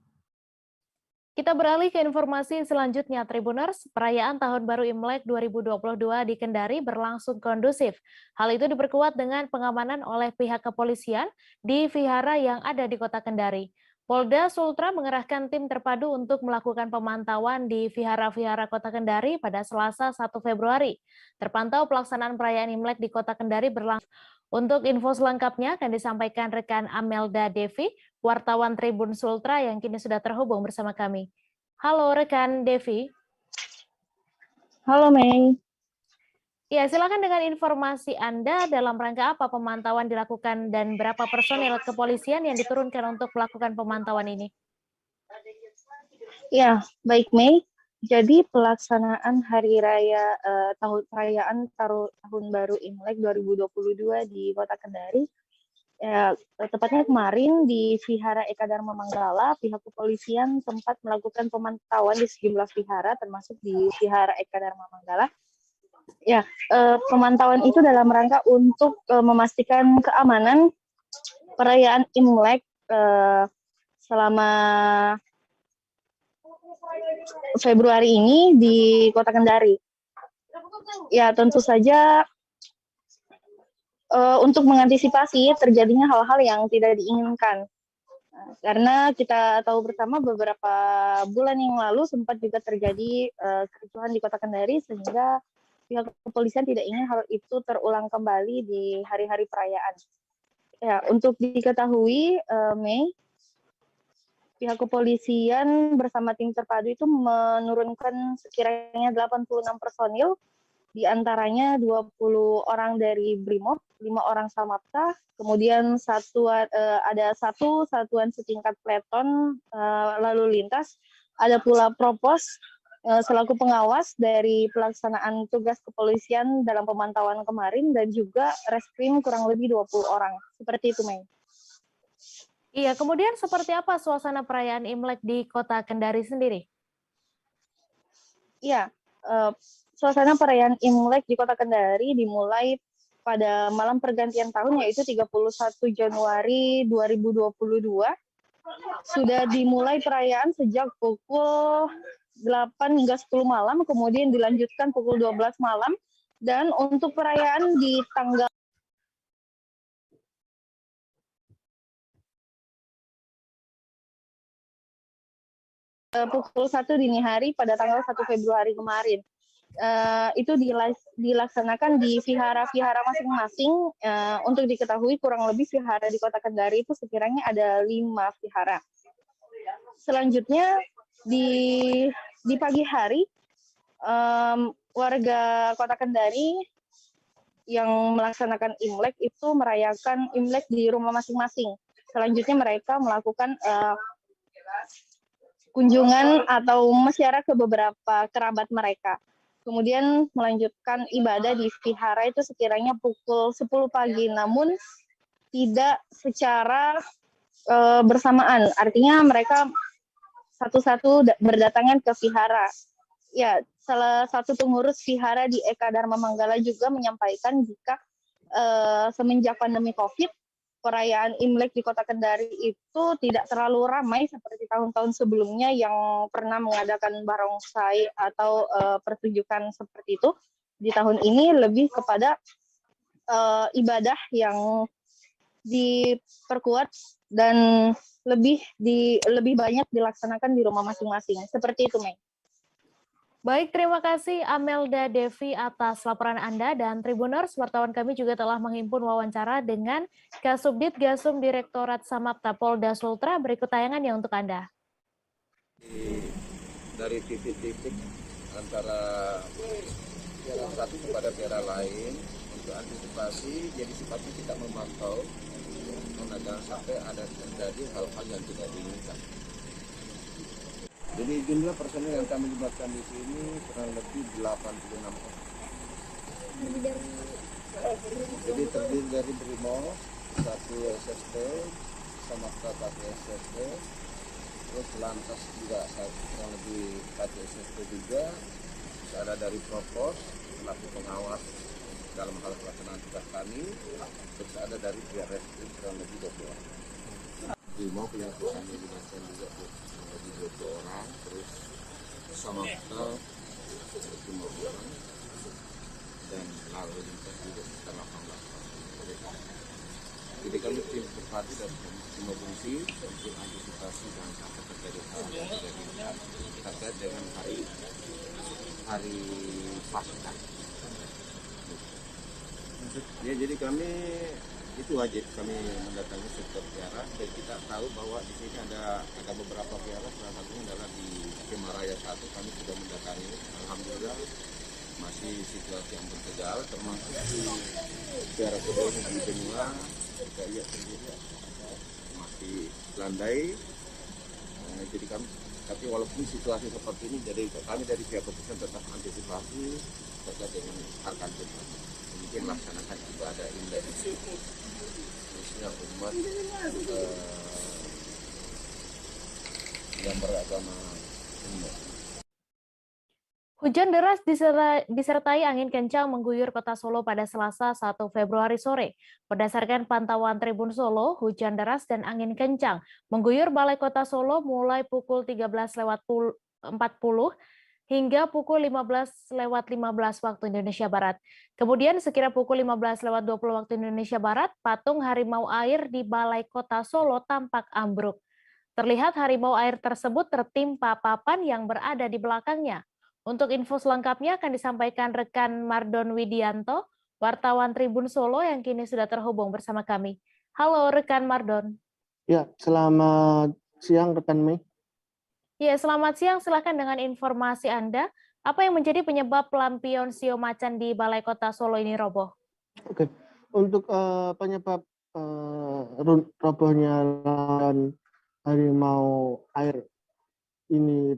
Kita beralih ke informasi selanjutnya, Tribuners. Perayaan Tahun Baru Imlek 2022 di Kendari berlangsung kondusif. Hal itu diperkuat dengan pengamanan oleh pihak kepolisian di vihara yang ada di Kota Kendari. Polda Sultra mengerahkan tim terpadu untuk melakukan pemantauan di vihara-vihara Kota Kendari pada Selasa 1 Februari. Terpantau pelaksanaan perayaan Imlek di Kota Kendari berlangsung. Untuk info selengkapnya akan disampaikan rekan Amelda Devi, wartawan Tribun Sultra yang kini sudah terhubung bersama kami. Halo rekan Devi. Halo Mei. Ya, silakan dengan informasi Anda dalam rangka apa pemantauan dilakukan dan berapa personil kepolisian yang diturunkan untuk melakukan pemantauan ini? Ya, baik Mei. Jadi pelaksanaan hari raya perayaan Tahun Baru Imlek 2022 di Kota Kendari, tepatnya kemarin di Vihara Eka Dharma Manggala, pihak kepolisian sempat melakukan pemantauan di sejumlah vihara, termasuk di Vihara Eka Dharma Manggala. Ya, pemantauan itu dalam rangka untuk memastikan keamanan perayaan Imlek selama Februari ini di Kota Kendari. Ya, tentu saja untuk mengantisipasi terjadinya hal-hal yang tidak diinginkan. Karena kita tahu bersama beberapa bulan yang lalu sempat juga terjadi kericuhan di Kota Kendari, sehingga pihak kepolisian tidak ingin hal itu terulang kembali di hari-hari perayaan. Ya, untuk diketahui, Mei, pihak kepolisian bersama tim terpadu itu menurunkan sekiranya 86 personil, di antaranya 20 orang dari BRIMOB, 5 orang Samapta, kemudian ada satu satuan setingkat peleton lalu lintas, ada pula Propos selaku pengawas dari pelaksanaan tugas kepolisian dalam pemantauan kemarin, dan juga Reskrim kurang lebih 20 orang. Seperti itu, Mei. Iya, kemudian seperti apa suasana perayaan Imlek di Kota Kendari sendiri? Ya, suasana perayaan Imlek di Kota Kendari dimulai pada malam pergantian tahun, yaitu 31 Januari 2022. Sudah dimulai perayaan sejak pukul 8 hingga 10 malam, kemudian dilanjutkan pukul 12 malam, dan untuk perayaan di tanggal pukul 1 dini hari pada tanggal 1 Februari kemarin. Itu dilaksanakan di vihara-vihara masing-masing. Untuk diketahui, kurang lebih vihara di Kota Kendari itu sekiranya ada 5 vihara. Selanjutnya di pagi hari, warga Kota Kendari yang melaksanakan Imlek itu merayakan Imlek di rumah masing-masing. Selanjutnya mereka melakukan kunjungan atau menziarah ke beberapa kerabat mereka. Kemudian melanjutkan ibadah di vihara itu sekiranya pukul 10 pagi, namun tidak secara bersamaan. Artinya mereka satu-satu berdatangan ke vihara. Ya, salah satu pengurus vihara di Eka Dharma Manggala juga menyampaikan jika semenjak pandemi COVID, perayaan Imlek di Kota Kendari itu tidak terlalu ramai seperti tahun-tahun sebelumnya yang pernah mengadakan barongsai atau pertunjukan seperti itu. Di tahun ini lebih kepada ibadah yang diperkuat dan lebih banyak dilaksanakan di rumah masing-masing. Seperti itu, Mei. Baik, terima kasih Amelda Devi atas laporan Anda, dan Tribuners, wartawan kami juga telah menghimpun wawancara dengan Kasubdit Gasum Direktorat Samapta Polda Sultra. Berikut tayangannya untuk Anda. Dari titik-titik antara daerah satu kepada daerah lain untuk antisipasi, jadi sifatnya kita memantau jangan sampai ada terjadi hal-hal yang tidak diinginkan. Jadi jumlah personil yang kami libatkan di sini kurang lebih 86 orang. Jadi terdiri dari Brimob, 1 SST, Samapta 1 SST, terus Lantas juga kurang lebih 1 SST juga, terus ada dari Propos, selaku pengawas dalam hal pelaksanaan tugas kami, terus ada dari pihak reskrim kurang lebih 20 orang. Brimob yang kami libatkan juga lebih 20 orang, terus Samapta 15 orang, dan lalu lintas juga sekitar 18 orang. Jadi kami tim terpadu dari semua fungsi untuk antisipasi dan sampai terjadi hal yang tidak diinginkan terkait dengan hari Pasca. Ya, jadi kami itu wajib kami mendatangi sektor vihara, dan kita tahu bahwa di sini ada beberapa vihara, salah satunya adalah di Kemaraya 1 kami sudah mendatangi. Alhamdulillah masih situasi yang bertegal, termasuk di vihara kedua di Benua kita lihat sendiri masih landai. Jadi kami, tapi walaupun situasi seperti ini, jadi kami dari pihak kepolisian tetap antisipasi terkait dengan harkat mungkin melaksanakan ibadah Imlek khususnya umat yang beragama Hindu. Hujan deras disertai angin kencang mengguyur Kota Solo pada Selasa 1 Februari sore. Berdasarkan pantauan Tribun Solo, hujan deras dan angin kencang mengguyur Balai Kota Solo mulai pukul 13.40 hingga pukul 15.15 waktu Indonesia Barat. Kemudian sekira pukul 15.20 waktu Indonesia Barat, patung harimau air di Balai Kota Solo tampak ambruk. Terlihat harimau air tersebut tertimpa papan yang berada di belakangnya. Untuk info selengkapnya akan disampaikan rekan Mardon Widianto, wartawan Tribun Solo yang kini sudah terhubung bersama kami. Halo rekan Mardon. Ya, selamat siang rekan Mei. Ya, selamat siang. Silakan dengan informasi Anda. Apa yang menjadi penyebab lampion sio macan di Balai Kota Solo ini roboh? Oke, untuk penyebab robohnya harimau air ini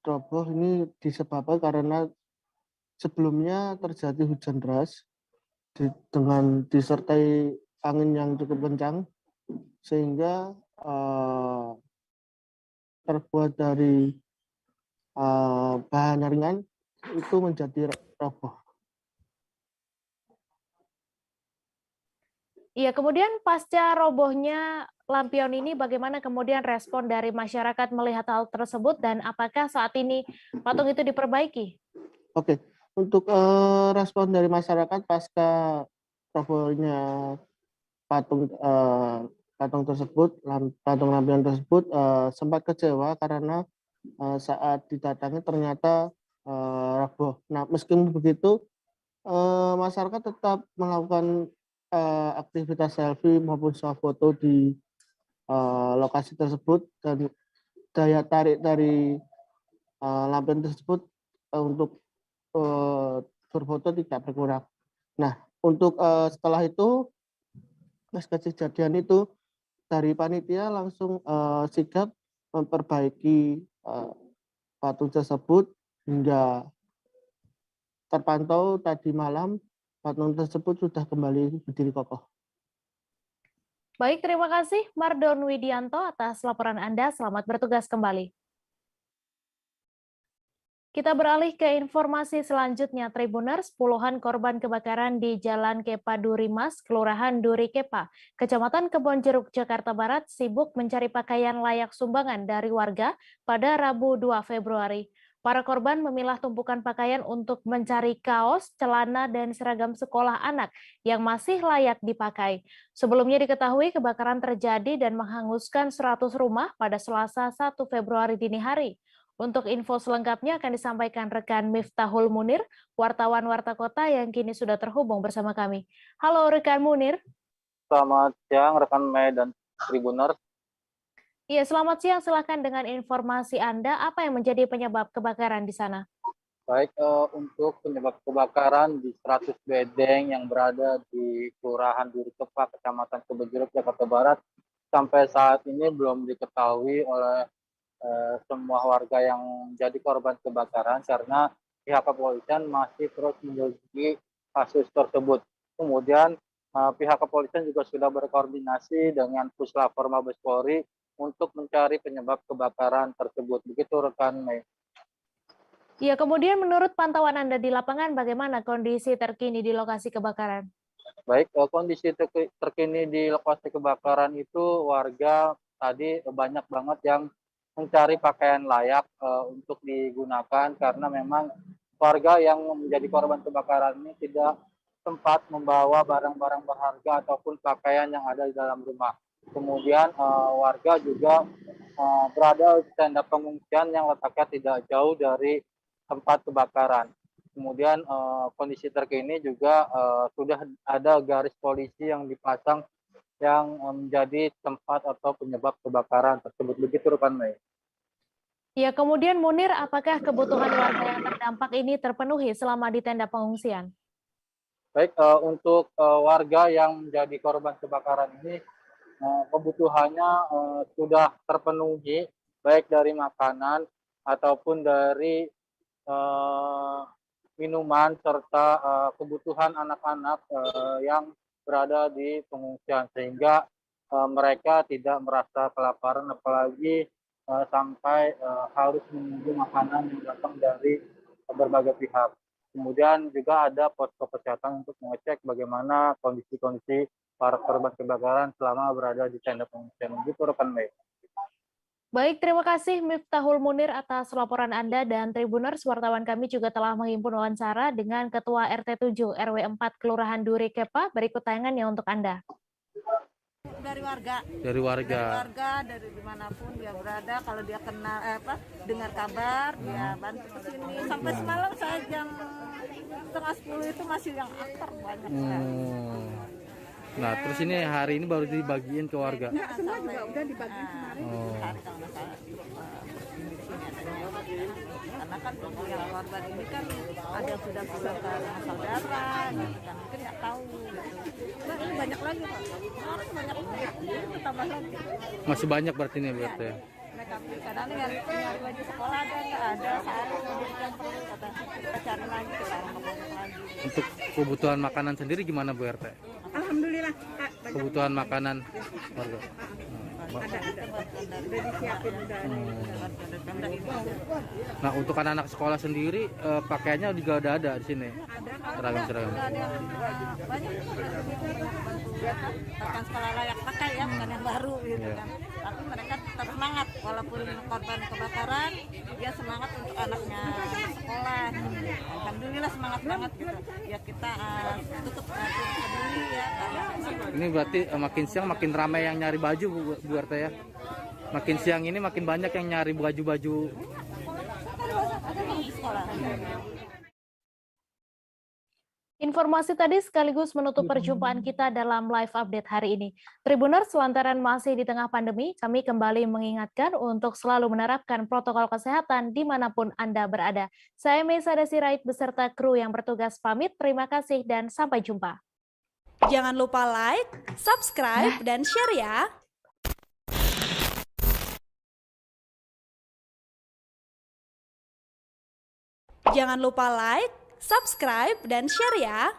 roboh ini disebabkan karena sebelumnya terjadi hujan deras dengan disertai angin yang cukup kencang, sehingga terbuat dari bahan ringan itu menjadi roboh. Iya, kemudian pasca robohnya lampion ini, bagaimana kemudian respon dari masyarakat melihat hal tersebut dan apakah saat ini patung itu diperbaiki? Oke, untuk respon dari masyarakat pasca robohnya patung tersebut, patung lampion tersebut sempat kecewa karena saat didatangi ternyata roboh. Nah, meskipun begitu, masyarakat tetap melakukan aktivitas selfie maupun swafoto di lokasi tersebut, dan daya tarik dari lampion tersebut untuk berfoto tidak berkurang. Nah, untuk setelah itu, pasca kejadian itu, dari panitia langsung sigap memperbaiki patung tersebut hingga terpantau tadi malam patung tersebut sudah kembali berdiri kokoh. Baik, terima kasih Mardon Widianto atas laporan Anda. Selamat bertugas kembali. Kita beralih ke informasi selanjutnya, Tribuners. Puluhan korban kebakaran di Jalan Kepa Duri Mas, Kelurahan Duri Kepa, Kecamatan Kebonjeruk, Jakarta Barat, sibuk mencari pakaian layak sumbangan dari warga pada Rabu 2 Februari. Para korban memilah tumpukan pakaian untuk mencari kaos, celana, dan seragam sekolah anak yang masih layak dipakai. Sebelumnya diketahui kebakaran terjadi dan menghanguskan 100 rumah pada Selasa 1 Februari dini hari. Untuk info selengkapnya akan disampaikan rekan Miftahul Munir, wartawan Warta Kota yang kini sudah terhubung bersama kami. Halo rekan Munir. Selamat siang rekan Mei dan Tribuners. Iya, selamat siang. Silakan dengan informasi Anda, apa yang menjadi penyebab kebakaran di sana? Baik, untuk penyebab kebakaran di 100 bedeng yang berada di Kelurahan Duri Kepa, Kecamatan Kebonjeruk, Jakarta Barat, sampai saat ini belum diketahui oleh semua warga yang menjadi korban kebakaran karena pihak kepolisian masih terus menyelidiki kasus tersebut. Kemudian pihak kepolisian juga sudah berkoordinasi dengan Puslapor Mabes Polri untuk mencari penyebab kebakaran tersebut. Begitu rekan Mei. Ya, kemudian menurut pantauan Anda di lapangan, bagaimana kondisi terkini di lokasi kebakaran? Baik, kondisi terkini di lokasi kebakaran itu warga tadi banyak banget yang mencari pakaian layak untuk digunakan karena memang warga yang menjadi korban kebakaran ini tidak sempat membawa barang-barang berharga ataupun pakaian yang ada di dalam rumah. Kemudian warga juga berada di tenda pengungsian yang letaknya tidak jauh dari tempat kebakaran. Kemudian kondisi terkini juga sudah ada garis polisi yang dipasang yang menjadi tempat atau penyebab kebakaran tersebut. Begitu rekan Mei. Ya, kemudian Munir, apakah kebutuhan warga yang terdampak ini terpenuhi selama di tenda pengungsian? Baik, untuk warga yang menjadi korban kebakaran ini kebutuhannya sudah terpenuhi baik dari makanan ataupun dari minuman serta kebutuhan anak-anak yang berada di pengungsian sehingga mereka tidak merasa kelaparan apalagi sampai harus menunggu makanan yang datang dari berbagai pihak. Kemudian juga ada posko kesehatan untuk mengecek bagaimana kondisi-kondisi para korban kebakaran selama berada di tenda pengungsian. Begitu rekan Mei. Baik, terima kasih Miftahul Munir atas laporan Anda, dan Tribuners, wartawan kami juga telah menghimpun wawancara dengan Ketua RT 7 RW 4 Kelurahan Duri Kepa. Berikut tayangannya untuk Anda. Dari warga. Dari warga. Dari warga, dari dimanapun dia berada, kalau dia kenal dengar kabar, dia bantu ke sini. Sampai semalam saya jam 9:30 itu masih yang aktor banyak sekali. Nah, terus ini hari ini baru dibagiin ke warga. Nah, semua juga udah dibagiin kemarin. Karena kan yang korban ini kan ada yang sudah pulang ke rumah saudara, gitu kan, mungkin nggak tahu. Gitu. Nah, ini banyak lagi Pak. Orang banyak lagi, tambah lagi. Masih banyak berarti nih berarti. Mereka kadang nyari baju sekolah nggak ada, sarung yang perlu kata kita cari lagi, kita banyak lagi. Untuk kebutuhan makanan sendiri gimana Bu RT? Alhamdulillah. Kebutuhan makanan warga. Ada udah disiapin udah Pemda itu. Nah, untuk anak-anak sekolah sendiri pakaiannya juga udah ada di sini. Seragam-seragam. Udah ada yang banyak bahkan sekolah layak pakai ya, bukan yang baru gitu kan. Tapi mereka tetap semangat walaupun korban kebakaran, dia semangat untuk anaknya sekolah. Alhamdulillah semangat banget gitu. Ya kita tutup peduli ya. Ini berarti makin siang makin ramai yang nyari baju Bu RT ya. Makin siang ini makin banyak yang nyari baju-baju. Informasi tadi sekaligus menutup perjumpaan kita dalam live update hari ini. Tribuners, lantaran masih di tengah pandemi, kami kembali mengingatkan untuk selalu menerapkan protokol kesehatan dimanapun Anda berada. Saya Meisa Desirait beserta kru yang bertugas pamit. Terima kasih dan sampai jumpa. Jangan lupa like, subscribe, dan share ya. Jangan lupa like, subscribe, dan share ya.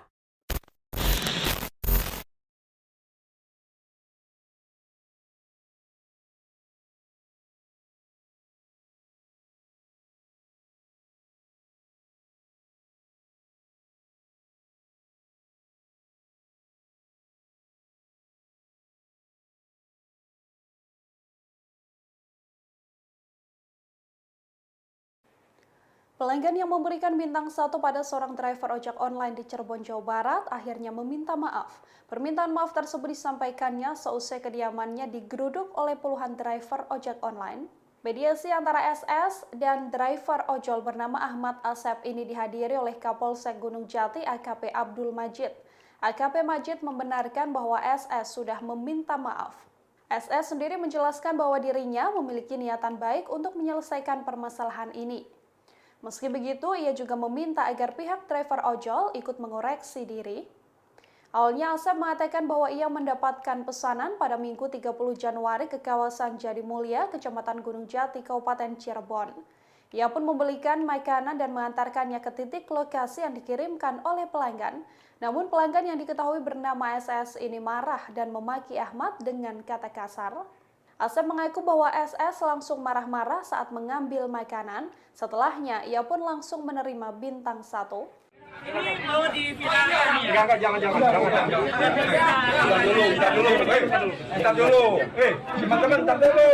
Pelanggan yang memberikan bintang 1 pada seorang driver ojek online di Cirebon, Jawa Barat akhirnya meminta maaf. Permintaan maaf tersebut disampaikannya seusai kediamannya digeruduk oleh puluhan driver ojek online. Mediasi antara SS dan driver ojol bernama Ahmad Asep ini dihadiri oleh Kapolsek Gunung Jati AKP Abdul Majid. AKP Majid membenarkan bahwa SS sudah meminta maaf. SS sendiri menjelaskan bahwa dirinya memiliki niatan baik untuk menyelesaikan permasalahan ini. Meski begitu, ia juga meminta agar pihak driver ojol ikut mengoreksi diri. Awalnya Asep mengatakan bahwa ia mendapatkan pesanan pada Minggu 30 Januari ke kawasan Jatimulia, Kecamatan Gunung Jati, Kabupaten Cirebon. Ia pun membelikan makanan dan mengantarkannya ke titik lokasi yang dikirimkan oleh pelanggan. Namun pelanggan yang diketahui bernama SS ini marah dan memaki Ahmad dengan kata kasar. Asep mengaku bahwa SS langsung marah-marah saat mengambil makanan. Setelahnya, ia pun langsung menerima bintang 1. Ini mau diviralkan ya? Enggak, jangan. Bentar dulu. Teman-teman, bentar dulu.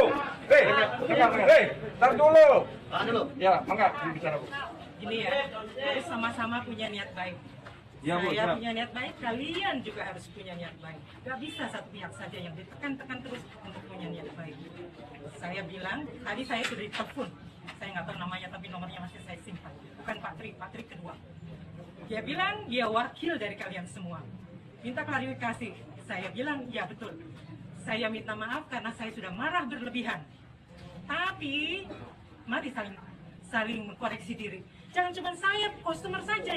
Bentar dulu. Ya, mangga bicara, Bu. Gini ya, kita sama-sama punya niat baik. Ya, Bu, saya punya niat baik, kalian juga harus punya niat baik. Gak bisa satu pihak saja yang ditekan-tekan terus untuk punya niat baik. Saya bilang, tadi saya sudah ditelepon. Saya nggak tahu namanya, tapi nomornya masih saya simpan. Bukan Pak Tri kedua. Dia bilang, dia wakil dari kalian semua. Minta klarifikasi. Saya bilang, ya betul. Saya minta maaf karena saya sudah marah berlebihan. Tapi, mari saling mengkoreksi diri. Jangan cuma saya, customer saja